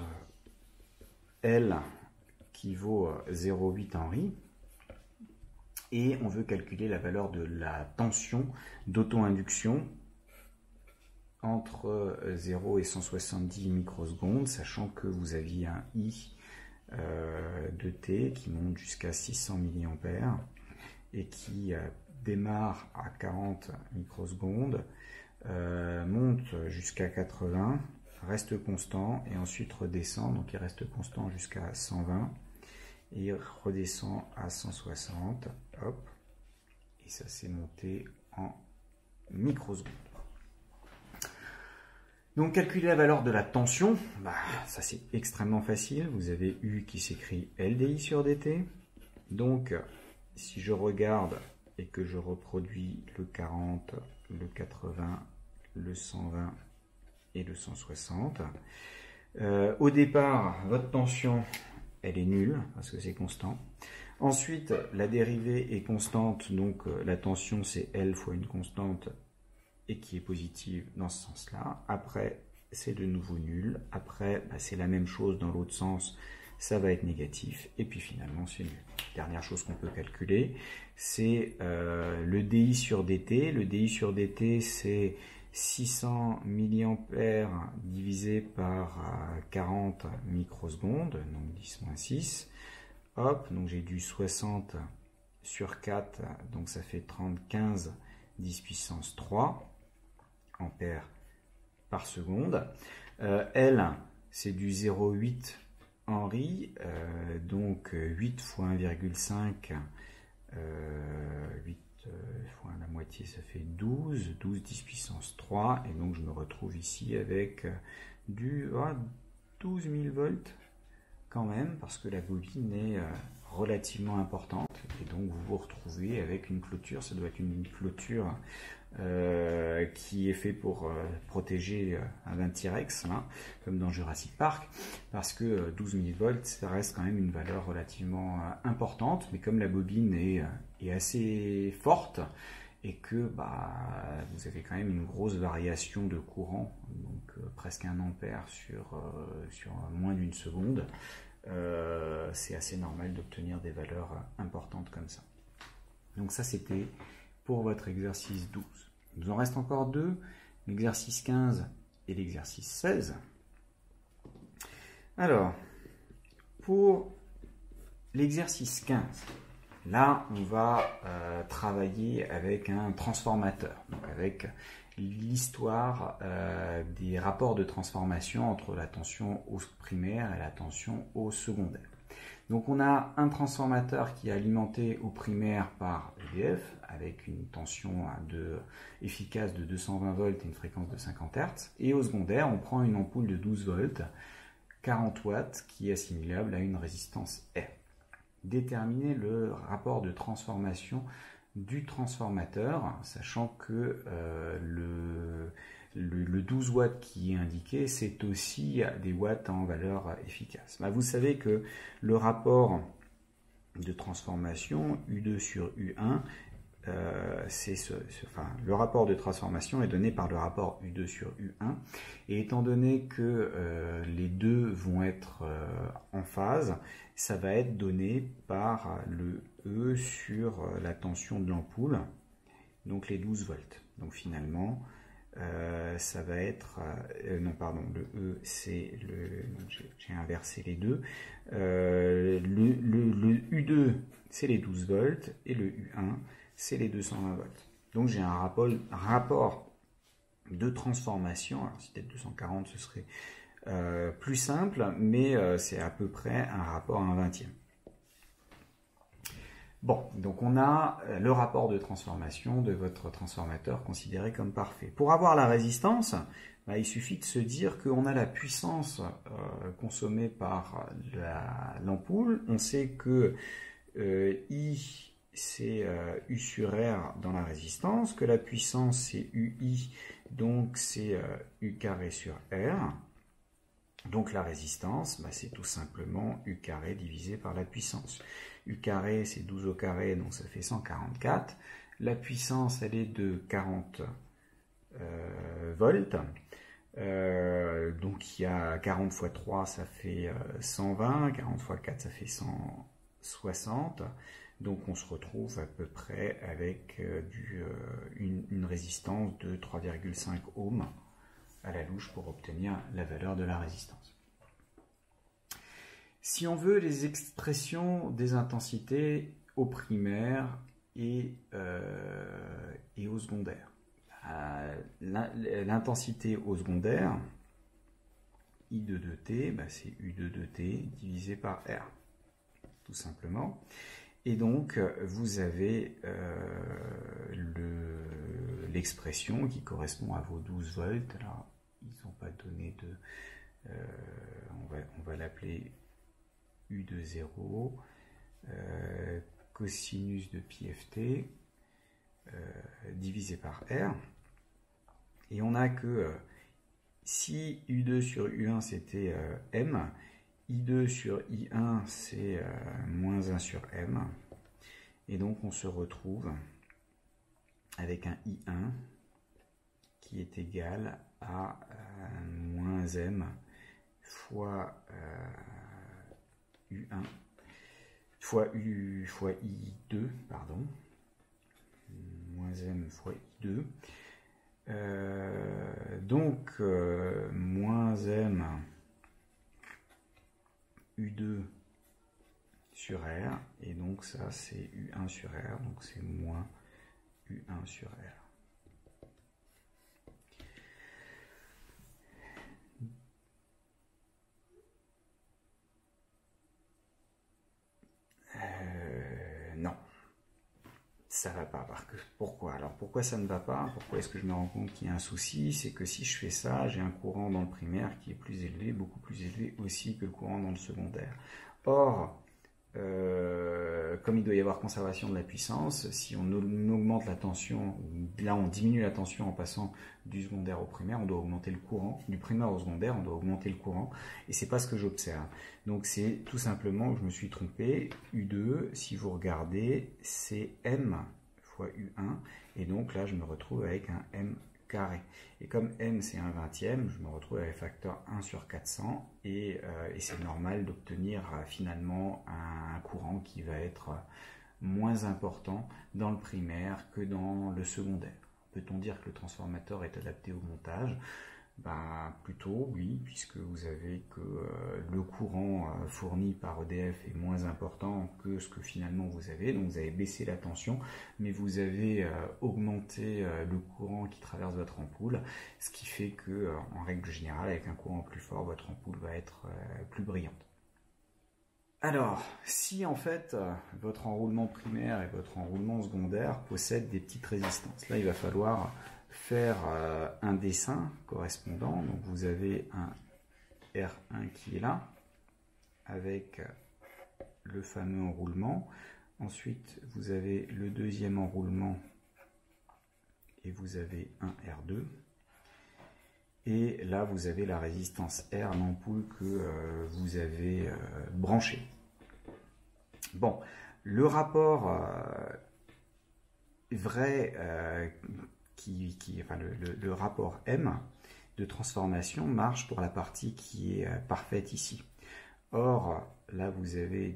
L qui vaut 0,8 Henry. Et on veut calculer la valeur de la tension d'auto-induction entre 0 et 170 microsecondes, sachant que vous aviez un I de T qui monte jusqu'à 600 mA et qui démarre à 40 microsecondes, monte jusqu'à 80, reste constant et ensuite redescend, donc il reste constant jusqu'à 120 et il redescend à 160, hop, et ça s'est monté en microsecondes. Donc calculer la valeur de la tension, ça c'est extrêmement facile. Vous avez U qui s'écrit LDI sur DT. Donc si je regarde et que je reproduis le 40, le 80, le 120 et le 160, au départ votre tension elle est nulle parce que c'est constant. Ensuite la dérivée est constante, donc la tension c'est L fois une constante et qui est positive dans ce sens-là. Après, c'est de nouveau nul. Après, c'est la même chose dans l'autre sens, ça va être négatif. Et puis finalement, c'est nul. Dernière chose qu'on peut calculer, c'est le DI sur DT. Le DI sur DT, c'est 600 mA divisé par 40 microsecondes, donc 10-6. Hop, donc j'ai du 60 sur 4, donc ça fait 35 10 puissance 3 ampères par seconde. L, c'est du 0,8 Henry, donc 8 fois 1,5, 8 fois la moitié, ça fait 12, 12 10 puissance 3, et donc je me retrouve ici avec du 12 000 volts quand même, parce que la bobine est relativement importante, et donc vous vous retrouvez avec une clôture, ça doit être une clôture qui est fait pour protéger un T-Rex, hein, comme dans Jurassic Park, parce que 12 000 volts, ça reste quand même une valeur relativement importante, mais comme la bobine est assez forte, et que vous avez quand même une grosse variation de courant, donc presque 1 ampère sur moins d'une seconde, c'est assez normal d'obtenir des valeurs importantes comme ça. Donc ça c'était pour votre exercice 12. Il nous en reste encore deux, l'exercice 15 et l'exercice 16. Alors, pour l'exercice 15, là on va travailler avec un transformateur, donc avec l'histoire des rapports de transformation entre la tension au primaire et la tension au secondaire. Donc on a un transformateur qui est alimenté au primaire par EDF avec une tension efficace de 220 volts et une fréquence de 50 Hz. Et au secondaire, on prend une ampoule de 12 volts, 40 watts, qui est assimilable à une résistance R. Déterminer le rapport de transformation du transformateur, sachant que le 12 watts qui est indiqué, c'est aussi des watts en valeur efficace. Vous savez que le rapport de transformation U2 sur U1, le rapport de transformation est donné par le rapport U2 sur U1, et étant donné que les deux vont être en phase, ça va être donné par le E sur la tension de l'ampoule, donc les 12 volts. Donc finalement, ça va être, non pardon, le E c'est j'ai inversé les deux, le U2 c'est les 12 volts et le U1 c'est les 220 volts. Donc j'ai un rapport de transformation, alors si c'était 240 ce serait plus simple, mais c'est à peu près un rapport à un vingtième. Bon, donc on a le rapport de transformation de votre transformateur considéré comme parfait. Pour avoir la résistance, bah, il suffit de se dire qu'on a la puissance consommée par l'ampoule. On sait que I c'est U sur R dans la résistance, que la puissance c'est UI, donc c'est U carré sur R. Donc la résistance, bah, c'est tout simplement U carré divisé par la puissance. U carré, c'est 12 au carré, donc ça fait 144. La puissance, elle est de 40 volts. Donc il y a 40 fois 3, ça fait 120. 40 fois 4, ça fait 160. Donc on se retrouve à peu près avec une résistance de 3,5 ohms à la louche pour obtenir la valeur de la résistance. Si on veut les expressions des intensités au primaire et au secondaire, l'intensité au secondaire, I de 2T, bah c'est U de 2T divisé par R, tout simplement. Et donc, vous avez l'expression qui correspond à vos 12 volts. Alors, ils n'ont pas donné de... on va l'appeler U de 0, cosinus de pi ft, divisé par R. Et on a que si U2 sur U1 c'était M, I2 sur I1 c'est moins 1 sur M, et donc on se retrouve avec un I1 qui est égal à moins M fois U1 fois I2, pardon, moins M fois I2. Donc moins M U2 sur R, et donc ça c'est U1 sur R, donc c'est moins U1 sur R. Non, ça va pas. Pourquoi? Alors pourquoi ça ne va pas? Pourquoi est-ce que je me rends compte qu'il y a un souci? C'est que si je fais ça, j'ai un courant dans le primaire qui est plus élevé, beaucoup plus élevé aussi que le courant dans le secondaire. Or, comme il doit y avoir conservation de la puissance, si on augmente la tension, là on diminue la tension en passant du secondaire au primaire, on doit augmenter le courant, du primaire au secondaire, on doit augmenter le courant, et c'est pas ce que j'observe. Donc c'est tout simplement que je me suis trompé. U2, si vous regardez, c'est M fois U1, et donc là je me retrouve avec un M carré. Et comme M c'est un vingtième, je me retrouve avec facteur 1 sur 400, et c'est normal d'obtenir finalement un courant qui va être moins important dans le primaire que dans le secondaire. Peut-on dire que le transformateur est adapté au montage? Ben, plutôt oui, puisque vous avez que le courant fourni par EDF est moins important que ce que finalement vous avez, donc vous avez baissé la tension, mais vous avez augmenté le courant qui traverse votre ampoule, ce qui fait que, en règle générale, avec un courant plus fort, votre ampoule va être plus brillante. Alors, si en fait votre enroulement primaire et votre enroulement secondaire possèdent des petites résistances, là il va falloir faire un dessin correspondant. Donc vous avez un R1 qui est là, avec le fameux enroulement. Ensuite, vous avez le deuxième enroulement et vous avez un R2. Et là, vous avez la résistance R, l'ampoule que vous avez branchée. Bon, le rapport vrai, le rapport M de transformation marche pour la partie qui est parfaite ici. Or, là, vous avez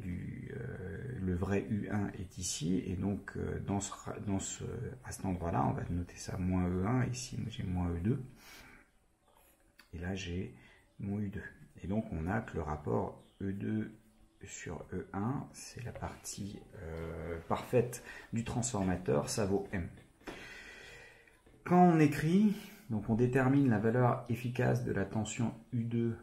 le vrai U1 est ici, et donc à cet endroit-là, on va noter ça moins E1, ici j'ai moins E2, et là j'ai mon U2. Et donc on a que le rapport E2 sur E1, c'est la partie parfaite du transformateur, ça vaut M. Quand on écrit, donc on détermine la valeur efficace de la tension U2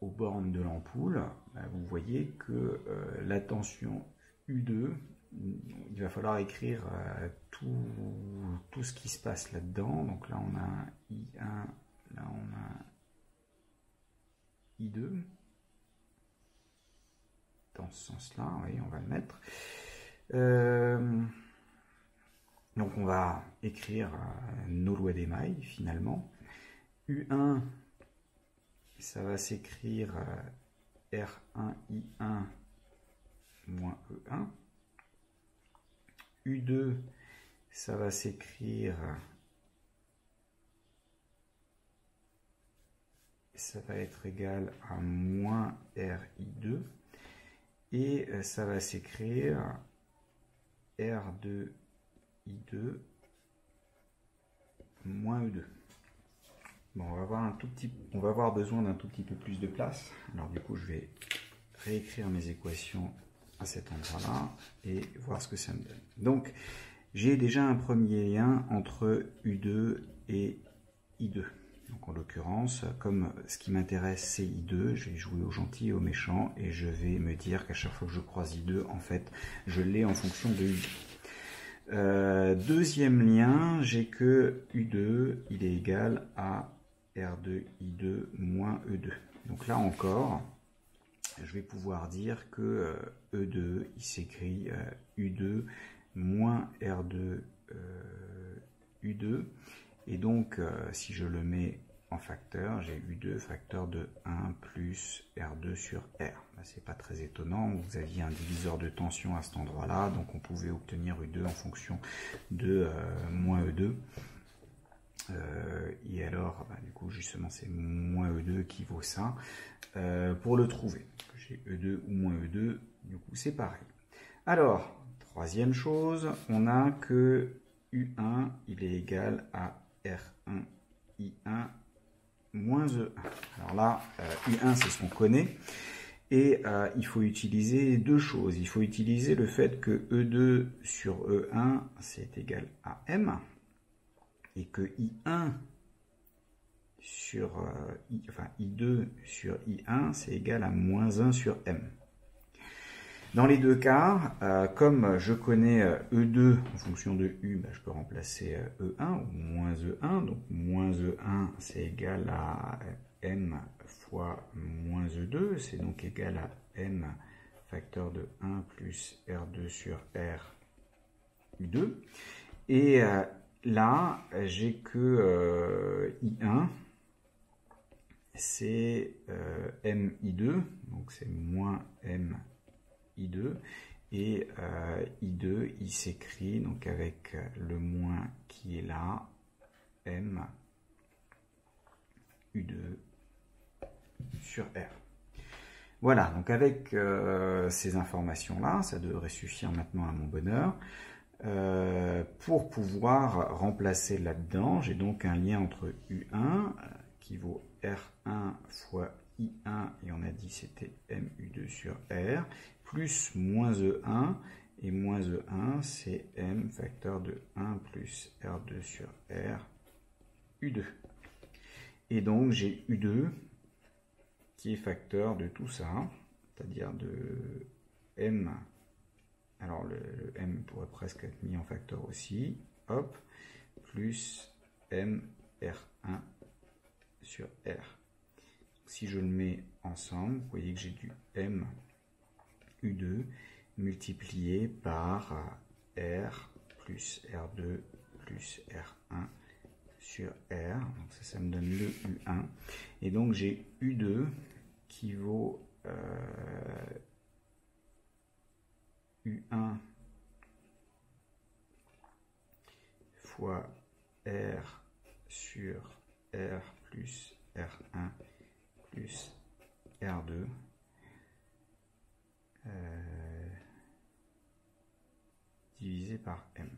aux bornes de l'ampoule, vous voyez que la tension U2 il va falloir écrire tout ce qui se passe là-dedans. Donc là, on a un I1, là, on a un I2. Dans ce sens-là, oui, on va le mettre. Donc on va écrire nos lois d'émail finalement. U1, ça va s'écrire R1I1 moins E1. U2, ça va s'écrire, ça va être égal à moins RI2. Et ça va s'écrire R2I2 moins E2. Bon, on va avoir besoin d'un tout petit peu plus de place. Alors du coup, je vais réécrire mes équations à cet endroit-là et voir ce que ça me donne. Donc, j'ai déjà un premier lien entre U2 et I2. Donc en l'occurrce, comme ce qui m'intéresse c'est I2, je vais jouer au gentil et au méchant et je vais me dire qu'à chaque fois que je croise I2, en fait, je l'ai en fonction de U2. Deuxième lien, j'ai que U2, il est égal à R2I2 moins E2. Donc là encore, je vais pouvoir dire que E2, il s'écrit U2 moins R2 U2. Et donc, si je le mets en facteur, j'ai U2 facteur de 1 plus R2 sur R. C'est pas très étonnant, vous aviez un diviseur de tension à cet endroit-là, donc on pouvait obtenir U2 en fonction de moins E2. Et alors, du coup, justement, c'est moins E2 qui vaut ça. Pour le trouver, j'ai E2 ou moins E2, du coup, c'est pareil. Alors, troisième chose, on a que U1, il est égal à R1I1 moins E1. Alors là, U1, c'est ce qu'on connaît. Et il faut utiliser deux choses. Il faut utiliser le fait que E2 sur E1, c'est égal à M. Et que I1 sur I2 sur I1, c'est égal à moins 1 sur M. Dans les deux cas, comme je connais E2 en fonction de U, je peux remplacer E1 ou moins E1. Donc moins E1, c'est égal à M fois moins E2. C'est donc égal à M facteur de 1 plus R2 sur R U2. Et là, j'ai que I1, c'est MI2, donc c'est moins M I2, et I2 il s'écrit donc avec le moins qui est là, M U2 sur R. Voilà, donc avec ces informations là, ça devrait suffire maintenant à mon bonheur. Pour pouvoir remplacer là-dedans, j'ai donc un lien entre U1 qui vaut R1 fois I1, et on a dit c'était MU2 sur R, plus moins E1, et moins E1 c'est M facteur de 1 plus R2 sur R U2. Et donc j'ai U2 qui est facteur de tout ça, c'est-à-dire de M. Alors le M pourrait presque être mis en facteur aussi, hop, plus M R1 sur R. Si je le mets ensemble, vous voyez que j'ai du M U2 multiplié par R plus R2 plus R1 sur R. Donc ça me donne le U1. Et donc j'ai U2 qui vaut U1 fois R sur R plus R1 plus R2 divisé par M.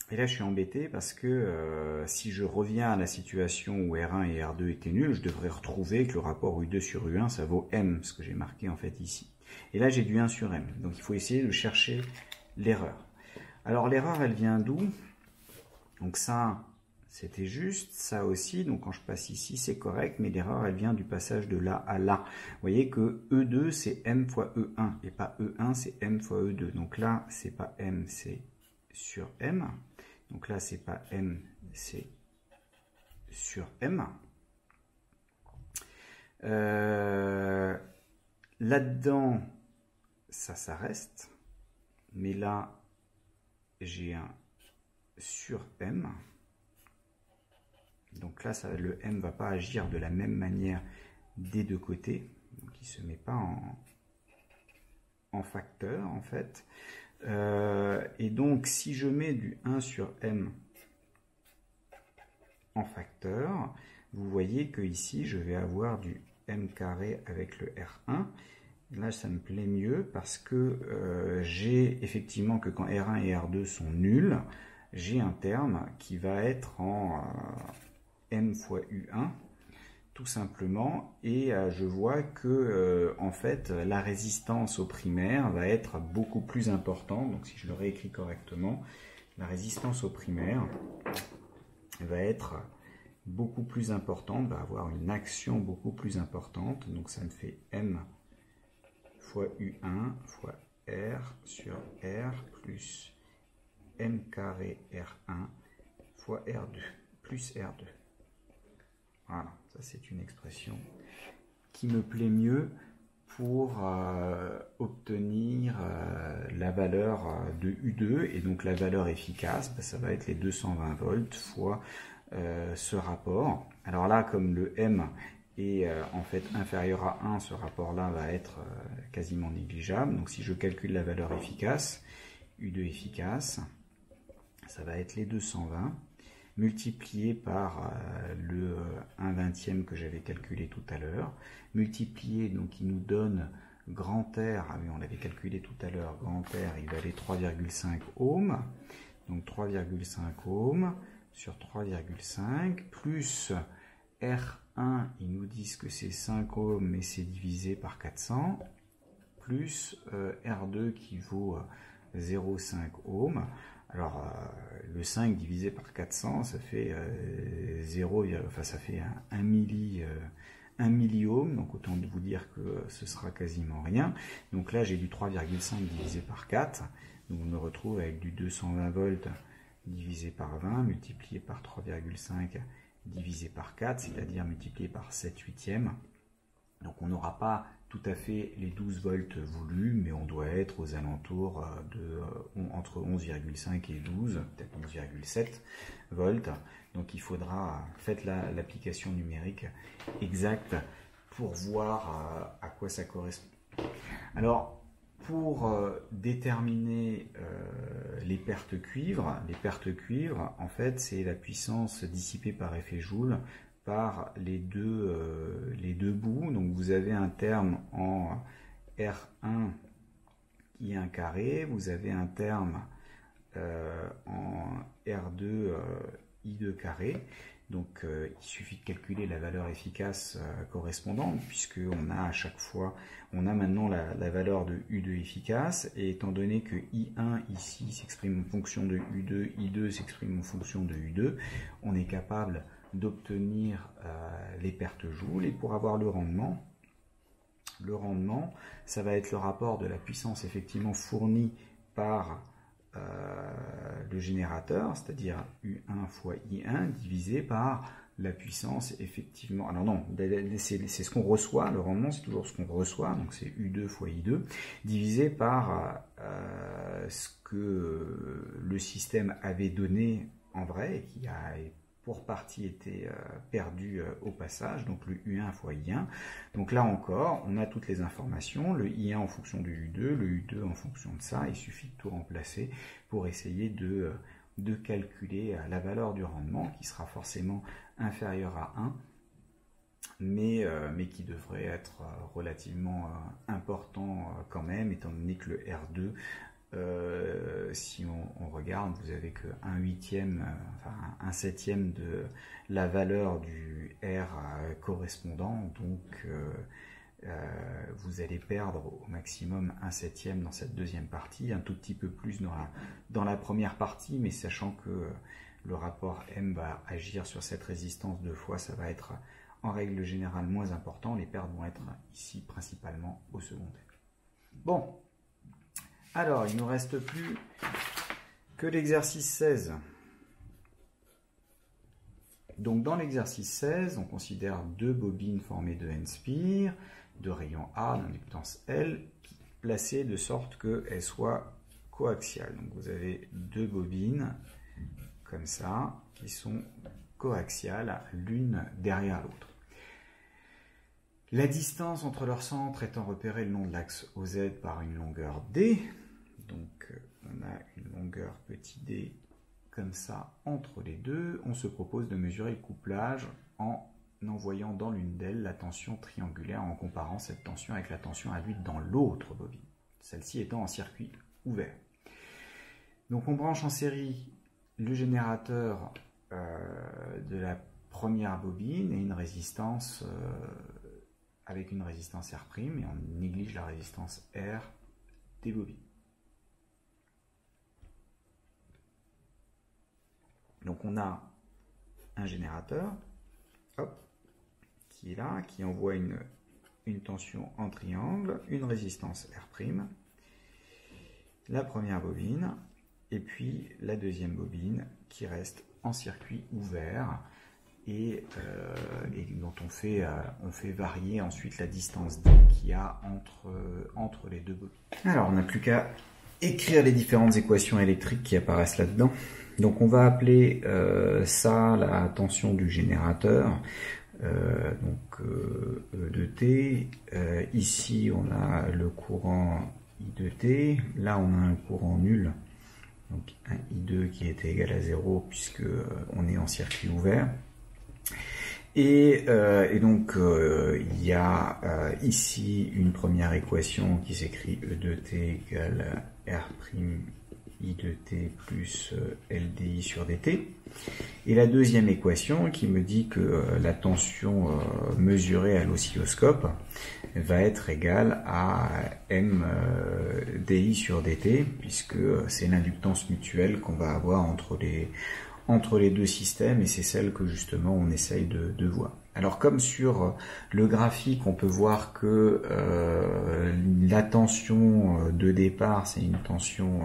Et là, je suis embêté parce que si je reviens à la situation où R1 et R2 étaient nuls, je devrais retrouver que le rapport U2 sur U1, ça vaut M, ce que j'ai marqué en fait ici. Et là, j'ai du 1 sur M. Donc, il faut essayer de chercher l'erreur. Alors, l'erreur, elle vient d'où? Donc ça, c'était juste, ça aussi, donc quand je passe ici, c'est correct, mais l'erreur, elle vient du passage de là à là. Vous voyez que E2, c'est M fois E1, et pas E1, c'est M fois E2. Donc là, c'est pas M, c'est sur M. Donc là, c'est pas M, c'est sur M. Là-dedans, ça reste, mais là, j'ai un sur M. Donc là, le M ne va pas agir de la même manière des deux côtés. Donc il ne se met pas en facteur, en fait. Et donc, si je mets du 1 sur M en facteur, vous voyez que ici, je vais avoir du M carré avec le R1. Là, ça me plaît mieux parce que j'ai effectivement que quand R1 et R2 sont nuls, j'ai un terme qui va être en M fois U1, tout simplement, et je vois que en fait la résistance au primaire va être beaucoup plus importante. Donc si je le réécris correctement, la résistance au primaire va être beaucoup plus importante, va avoir une action beaucoup plus importante. Donc ça me fait M fois U1 fois R sur R plus M carré R1 fois R2 plus R2. Voilà, ça c'est une expression qui me plaît mieux pour obtenir la valeur de U2, et donc la valeur efficace, ça va être les 220 volts fois ce rapport. Alors là, comme le M est en fait inférieur à 1, ce rapport-là va être quasiment négligeable. Donc si je calcule la valeur efficace, U2 efficace, ça va être les 220 multiplié par le 1/20 que j'avais calculé tout à l'heure, multiplié, donc il nous donne grand R, ah oui, on l'avait calculé tout à l'heure, grand R, il valait 3,5 ohms, donc 3,5 ohms sur 3,5, plus R1, ils nous disent que c'est 5 ohms, mais c'est divisé par 400, plus R2 qui vaut 0,5 ohms. Alors, le 5 divisé par 400, ça fait 0, enfin ça fait 1 milliohm, donc autant vous dire que ce sera quasiment rien. Donc là, j'ai du 3,5 divisé par 4, donc on me retrouve avec du 220 volts divisé par 20, multiplié par 3,5 divisé par 4, c'est-à-dire multiplié par 7/8. Donc on n'aura pas tout à fait les 12 volts voulus, mais on doit être aux alentours entre 11,5 et 12, peut-être 11,7 volts. Donc il faudra, faites l'application numérique exacte pour voir à quoi ça correspond. Alors, pour déterminer les pertes cuivre, en fait, c'est la puissance dissipée par effet Joule par les deux bouts. Donc vous avez un terme en R1 qui est un carré, vous avez un terme en R2 I2 carré. Donc il suffit de calculer la valeur efficace correspondante, puisqu'on a à chaque fois, on a maintenant la valeur de U2 efficace, et étant donné que I1 ici s'exprime en fonction de U2, I2 s'exprime en fonction de U2, on est capable d'obtenir les pertes joules. Et pour avoir le rendement, ça va être le rapport de la puissance effectivement fournie par le générateur, c'est-à-dire U1 fois I1 divisé par la puissance effectivement. Alors non, c'est ce qu'on reçoit, le rendement c'est toujours ce qu'on reçoit, donc c'est U2 fois I2 divisé par ce que le système avait donné en vrai et qui a pour partie été perdu au passage, donc le U1 fois I1. Donc là encore, on a toutes les informations, le I1 en fonction du U2, le U2 en fonction de ça, il suffit de tout remplacer pour essayer de calculer la valeur du rendement, qui sera forcément inférieure à 1, mais qui devrait être relativement important quand même, étant donné que le R2, si on regarde, vous avez que 1/8, enfin 1/7 de la valeur du R correspondant, donc vous allez perdre au maximum 1/7 dans cette deuxième partie, un tout petit peu plus dans la première partie, mais sachant que le rapport M va agir sur cette résistance 2 fois, ça va être en règle générale moins important. Les pertes vont être ici principalement au secondaire. Bon, alors il ne nous reste plus que l'exercice 16. Donc dans l'exercice 16, on considère deux bobines formées de N-spire, de rayon A, d'inductance L, placées de sorte qu'elles soient coaxiales. Donc vous avez deux bobines comme ça, qui sont coaxiales l'une derrière l'autre. La distance entre leurs centres étant repérée le long de l'axe OZ par une longueur D, donc on a une longueur petit d comme ça entre les deux, on se propose de mesurer le couplage en envoyant dans l'une d'elles la tension triangulaire en comparant cette tension avec la tension induite dans l'autre bobine, celle-ci étant en circuit ouvert. Donc on branche en série le générateur de la première bobine et une résistance avec une résistance R', et on néglige la résistance R des bobines. Donc on a un générateur, hop, qui est là, qui envoie une tension en triangle, une résistance R', la première bobine, et puis la deuxième bobine qui reste en circuit ouvert et dont on fait varier ensuite la distance D qu'il y a entre les deux bobines. Alors on n'a plus qu'à écrire les différentes équations électriques qui apparaissent là-dedans. Donc on va appeler ça la tension du générateur, donc E de T. Ici on a le courant I de T, là on a un courant nul, donc un I2 qui était égal à 0 puisque on est en circuit ouvert. Et donc il y a ici une première équation qui s'écrit E de T égale R' I de T plus LDI sur DT. Et la deuxième équation qui me dit que la tension mesurée à l'oscilloscope va être égale à MDI sur DT, puisque c'est l'inductance mutuelle qu'on va avoir entre les deux systèmes, et c'est celle que justement on essaye de voir. Alors comme sur le graphique, on peut voir que la tension de départ, c'est une tension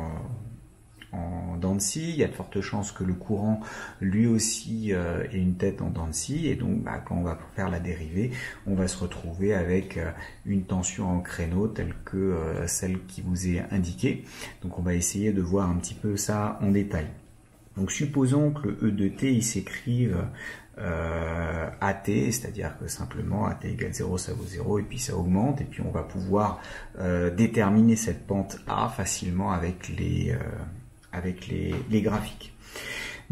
en dents de scie. Il y a de fortes chances que le courant lui aussi ait une tête en dents de scie, et donc quand on va faire la dérivée, on va se retrouver avec une tension en créneau telle que celle qui vous est indiquée. Donc on va essayer de voir un petit peu ça en détail. Donc supposons que le E de T il s'écrive AT, c'est-à-dire que simplement AT égale 0, ça vaut 0, et puis ça augmente, et puis on va pouvoir déterminer cette pente A facilement avec les graphiques.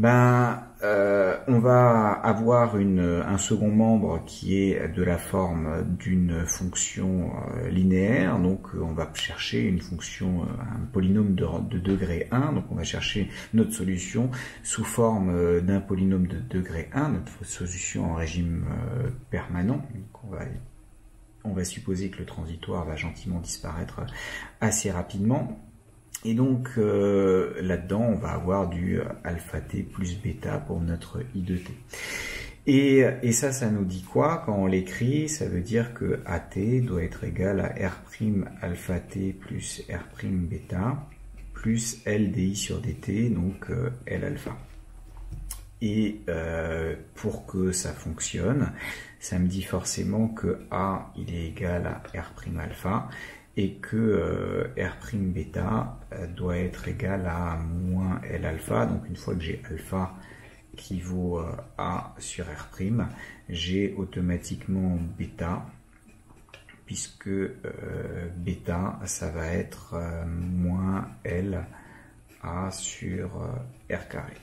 On va avoir un second membre qui est de la forme d'une fonction linéaire, donc on va chercher une fonction, un polynôme de degré 1, donc on va chercher notre solution sous forme d'un polynôme de degré 1, notre solution en régime permanent. Donc on va supposer que le transitoire va gentiment disparaître assez rapidement. Et donc là-dedans, on va avoir du alpha t plus bêta pour notre I de t. Et ça nous dit quoi? Quand on l'écrit, ça veut dire que AT doit être égal à R' alpha t plus R' bêta plus LDI sur dt, donc L alpha. Et pour que ça fonctionne, ça me dit forcément que A il est égal à R' alpha, et que R' bêta doit être égal à moins L alpha. Donc une fois que j'ai alpha qui vaut A sur R', j'ai automatiquement bêta, puisque bêta ça va être moins L A sur R carré.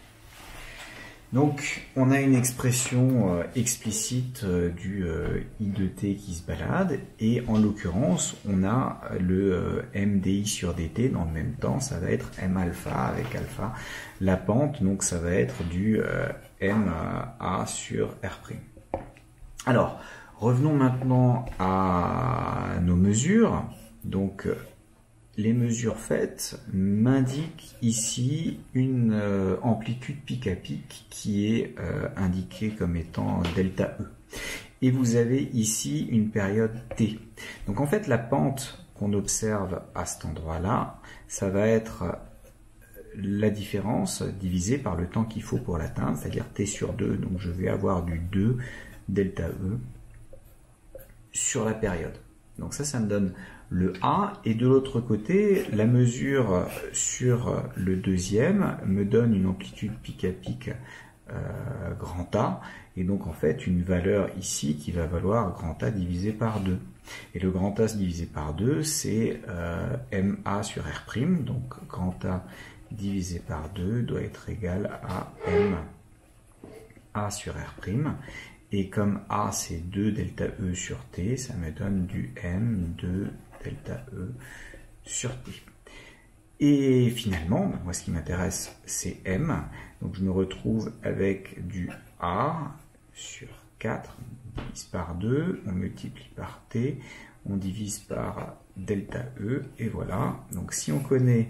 Donc on a une expression explicite du I de t qui se balade, et en l'occurrence on a le MDI sur dt dans le même temps, ça va être M alpha avec alpha la pente, donc ça va être du MA sur R'. Alors revenons maintenant à nos mesures. Donc les mesures faites m'indiquent ici une amplitude pic à pic qui est indiquée comme étant delta E. Et vous avez ici une période T. Donc en fait la pente qu'on observe à cet endroit-là, ça va être la différence divisée par le temps qu'il faut pour l'atteindre, c'est-à-dire T sur 2, donc je vais avoir du 2 delta E sur la période. Donc ça me donne le A, et de l'autre côté, la mesure sur le deuxième me donne une amplitude pic à pic grand A, et donc en fait une valeur ici qui va valoir grand A divisé par 2. Et le grand A divisé par 2, c'est MA sur R', donc grand A divisé par 2 doit être égal à MA sur R'. Et comme A c'est 2 delta E sur T, ça me donne du M 2 delta E sur T. Et finalement, moi ce qui m'intéresse c'est M, donc je me retrouve avec du A sur 4, on divise par 2, on multiplie par T, on divise par delta E, et voilà. Donc si on connaît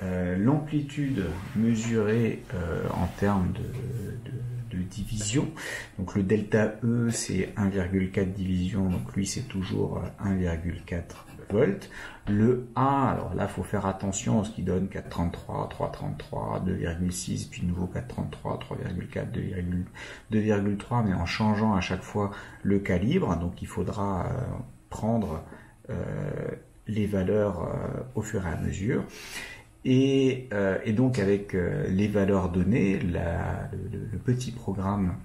l'amplitude mesurée en termes de division, donc le delta E c'est 1,4 division, donc lui c'est toujours 1,4 volts. Le A, alors là il faut faire attention, ce qui donne 4,33, 3,33, 2,6, puis de nouveau 4,33, 3,4, 2,3, mais en changeant à chaque fois le calibre, donc il faudra prendre les valeurs au fur et à mesure. Et donc avec les valeurs données, le petit programme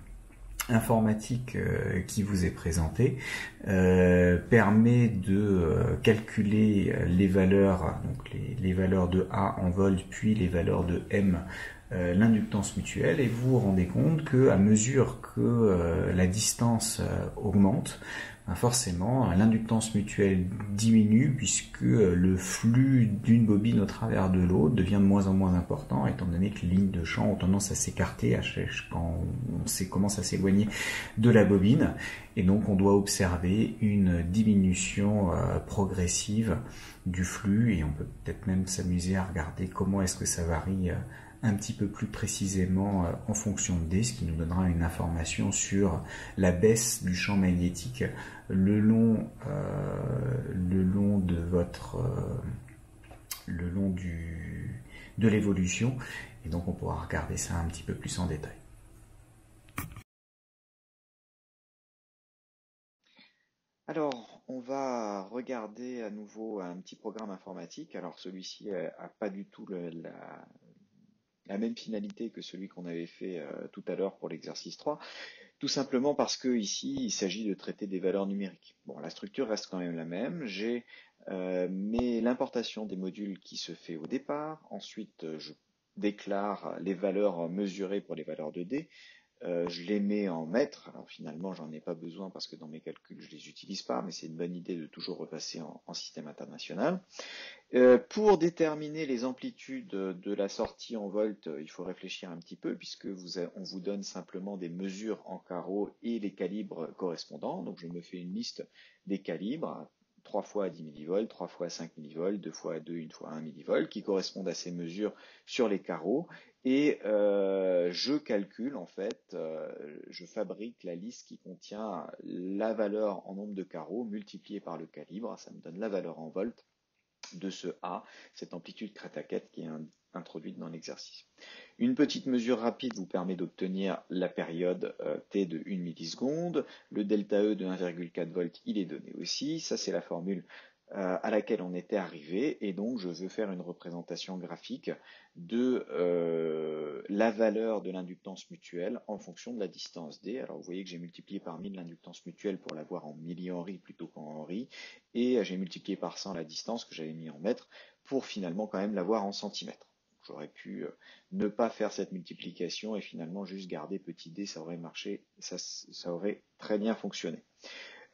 informatique qui vous est présenté permet de calculer les valeurs, donc les valeurs de A en volts, puis les valeurs de M, l'inductance mutuelle, et vous vous rendez compte que à mesure que la distance augmente, forcément l'inductance mutuelle diminue, puisque le flux d'une bobine au travers de l'autre devient de moins en moins important, étant donné que les lignes de champ ont tendance à s'écarter quand on commence à s'éloigner de la bobine, et donc on doit observer une diminution progressive du flux, et on peut peut-être même s'amuser à regarder comment est-ce que ça varie un petit peu plus précisément en fonction de D, ce qui nous donnera une information sur la baisse du champ magnétique le long de l'évolution, et donc on pourra regarder ça un petit peu plus en détail. Alors, on va regarder à nouveau un petit programme informatique. Alors, celui-ci n'a pas du tout la même finalité que celui qu'on avait fait tout à l'heure pour l'exercice 3, tout simplement parce que ici, il s'agit de traiter des valeurs numériques. Bon, la structure reste quand même la même. J'ai l'importation des modules qui se fait au départ. Ensuite, je déclare les valeurs mesurées pour les valeurs de D. Je les mets en mètres. Alors finalement, j'en ai pas besoin parce que dans mes calculs, je les utilise pas, mais c'est une bonne idée de toujours repasser en système international. Pour déterminer les amplitudes de la sortie en volts, il faut réfléchir un petit peu, puisque on vous donne simplement des mesures en carreaux et les calibres correspondants. Donc je me fais une liste des calibres, 3 fois à 10 millivolts, 3 fois à 5 millivolts, 2 fois à 2, 1 fois à 1 millivolt, qui correspondent à ces mesures sur les carreaux. Et je calcule, en fait, je fabrique la liste qui contient la valeur en nombre de carreaux multipliée par le calibre. Ça me donne la valeur en volts de ce A, cette amplitude crête à quête qui est introduite dans l'exercice. Une petite mesure rapide vous permet d'obtenir la période T de 1 milliseconde. Le delta E de 1,4 volts, il est donné aussi. Ça, c'est la formule à laquelle on était arrivé, et donc je veux faire une représentation graphique de la valeur de l'inductance mutuelle en fonction de la distance D. Alors vous voyez que j'ai multiplié par 1000 l'inductance mutuelle pour l'avoir en millihenry plutôt qu'en henry, et j'ai multiplié par 100 la distance que j'avais mis en mètres pour finalement quand même l'avoir en centimètres. J'aurais pu ne pas faire cette multiplication et finalement juste garder petit d, ça aurait marché, ça aurait très bien fonctionné.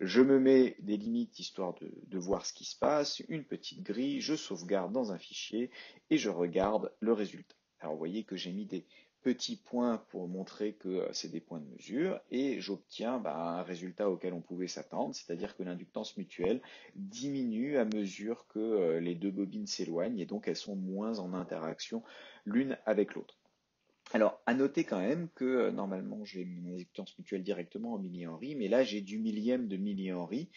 Je me mets des limites histoire de voir ce qui se passe, une petite grille, je sauvegarde dans un fichier et je regarde le résultat. Alors vous voyez que j'ai mis des petits points pour montrer que c'est des points de mesure et j'obtiens un résultat auquel on pouvait s'attendre, c'est-à-dire que l'inductance mutuelle diminue à mesure que les deux bobines s'éloignent et donc elles sont moins en interaction l'une avec l'autre. Alors, à noter quand même que normalement j'ai mon inductance mutuelle directement en millihenry, mais là j'ai du millième de millihenry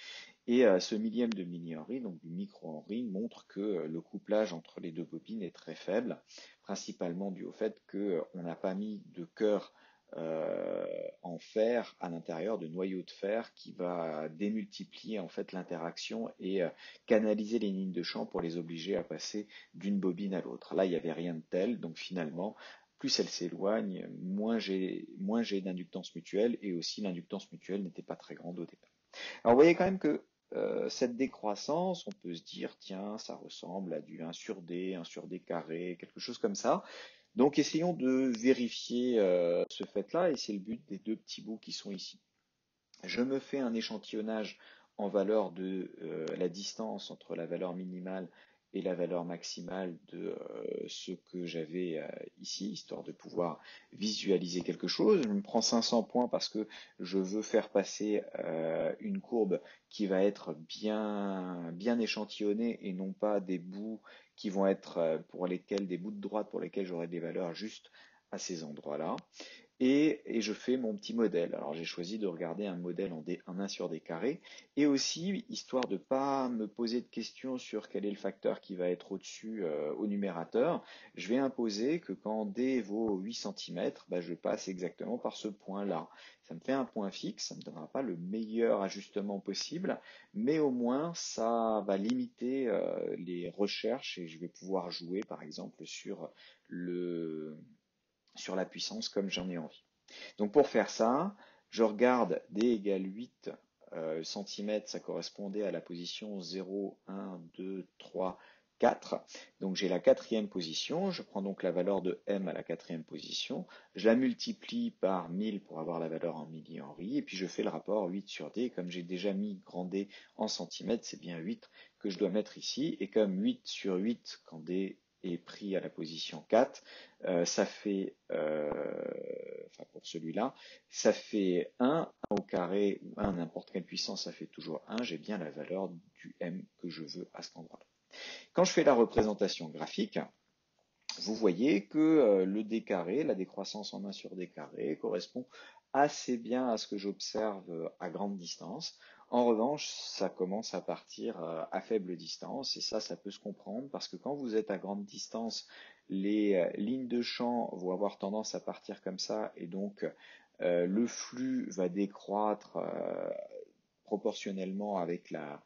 et ce millième de millihenry, donc du micro-henry, montre que le couplage entre les deux bobines est très faible, principalement dû au fait qu'on n'a pas mis de cœur en fer à l'intérieur de noyau de fer qui va démultiplier en fait l'interaction et canaliser les lignes de champ pour les obliger à passer d'une bobine à l'autre. Là, il n'y avait rien de tel, donc finalement, plus elle s'éloigne, moins j'ai d'inductance mutuelle et aussi l'inductance mutuelle n'était pas très grande au départ. Alors vous voyez quand même que cette décroissance, on peut se dire, tiens, ça ressemble à du 1 sur D, 1 sur D carré, quelque chose comme ça. Donc essayons de vérifier ce fait-là, et c'est le but des deux petits bouts qui sont ici. Je me fais un échantillonnage en valeur de la distance entre la valeur minimale et la valeur maximale de ce que j'avais ici, histoire de pouvoir visualiser quelque chose. Je me prends 500 points parce que je veux faire passer une courbe qui va être bien échantillonnée et non pas des bouts qui vont être pour lesquels, des bouts de droite pour lesquels j'aurai des valeurs juste à ces endroits-là. Et je fais mon petit modèle. Alors j'ai choisi de regarder un modèle en 1 sur D carré et aussi, histoire de pas me poser de questions sur quel est le facteur qui va être au-dessus au numérateur, je vais imposer que quand D vaut 8 cm, je passe exactement par ce point-là. Ça me fait un point fixe, ça ne me donnera pas le meilleur ajustement possible, mais au moins ça va limiter les recherches et je vais pouvoir jouer par exemple sur la puissance comme j'en ai envie. Donc pour faire ça, je regarde D égale 8 cm, ça correspondait à la position 0, 1, 2, 3, 4. Donc j'ai la quatrième position, je prends donc la valeur de M à la quatrième position, je la multiplie par 1000 pour avoir la valeur en millihenry, et puis je fais le rapport 8 sur D. Comme j'ai déjà mis grand D en centimètres, c'est bien 8 que je dois mettre ici, et comme 8 sur 8, quand D est pris à la position 4, ça fait, enfin pour celui-là, ça fait 1 au carré ou 1 n'importe quelle puissance, ça fait toujours 1, j'ai bien la valeur du M que je veux à cet endroit-là. Quand je fais la représentation graphique, vous voyez que le D carré, la décroissance en 1 sur D carré, correspond assez bien à ce que j'observe à grande distance. En revanche, ça commence à partir à faible distance, et ça peut se comprendre, parce que quand vous êtes à grande distance, les lignes de champ vont avoir tendance à partir comme ça, et donc le flux va décroître proportionnellement avec la,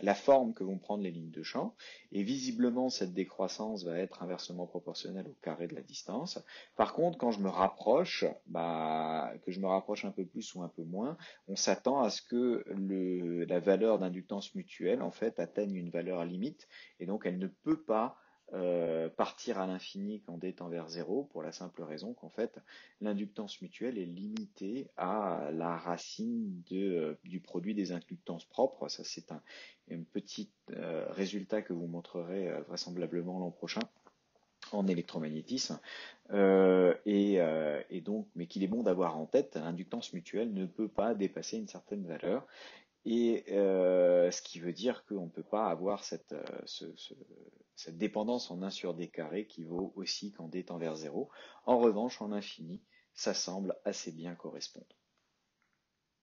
la forme que vont prendre les lignes de champ, et visiblement cette décroissance va être inversement proportionnelle au carré de la distance. Par contre, quand je me rapproche, que je me rapproche un peu plus ou un peu moins, on s'attend à ce que la valeur d'inductance mutuelle en fait atteigne une valeur limite, et donc elle ne peut pas partir à l'infini quand D tend vers 0, pour la simple raison qu'en fait l'inductance mutuelle est limitée à la racine du produit des inductances propres. Ça c'est un petit résultat que vous montrerez vraisemblablement l'an prochain en électromagnétisme, et donc, mais qu'il est bon d'avoir en tête, l'inductance mutuelle ne peut pas dépasser une certaine valeur, et ce qui veut dire qu'on ne peut pas avoir cette dépendance en 1 sur D carré qui vaut aussi quand D tend vers 0. En revanche, en infini, ça semble assez bien correspondre.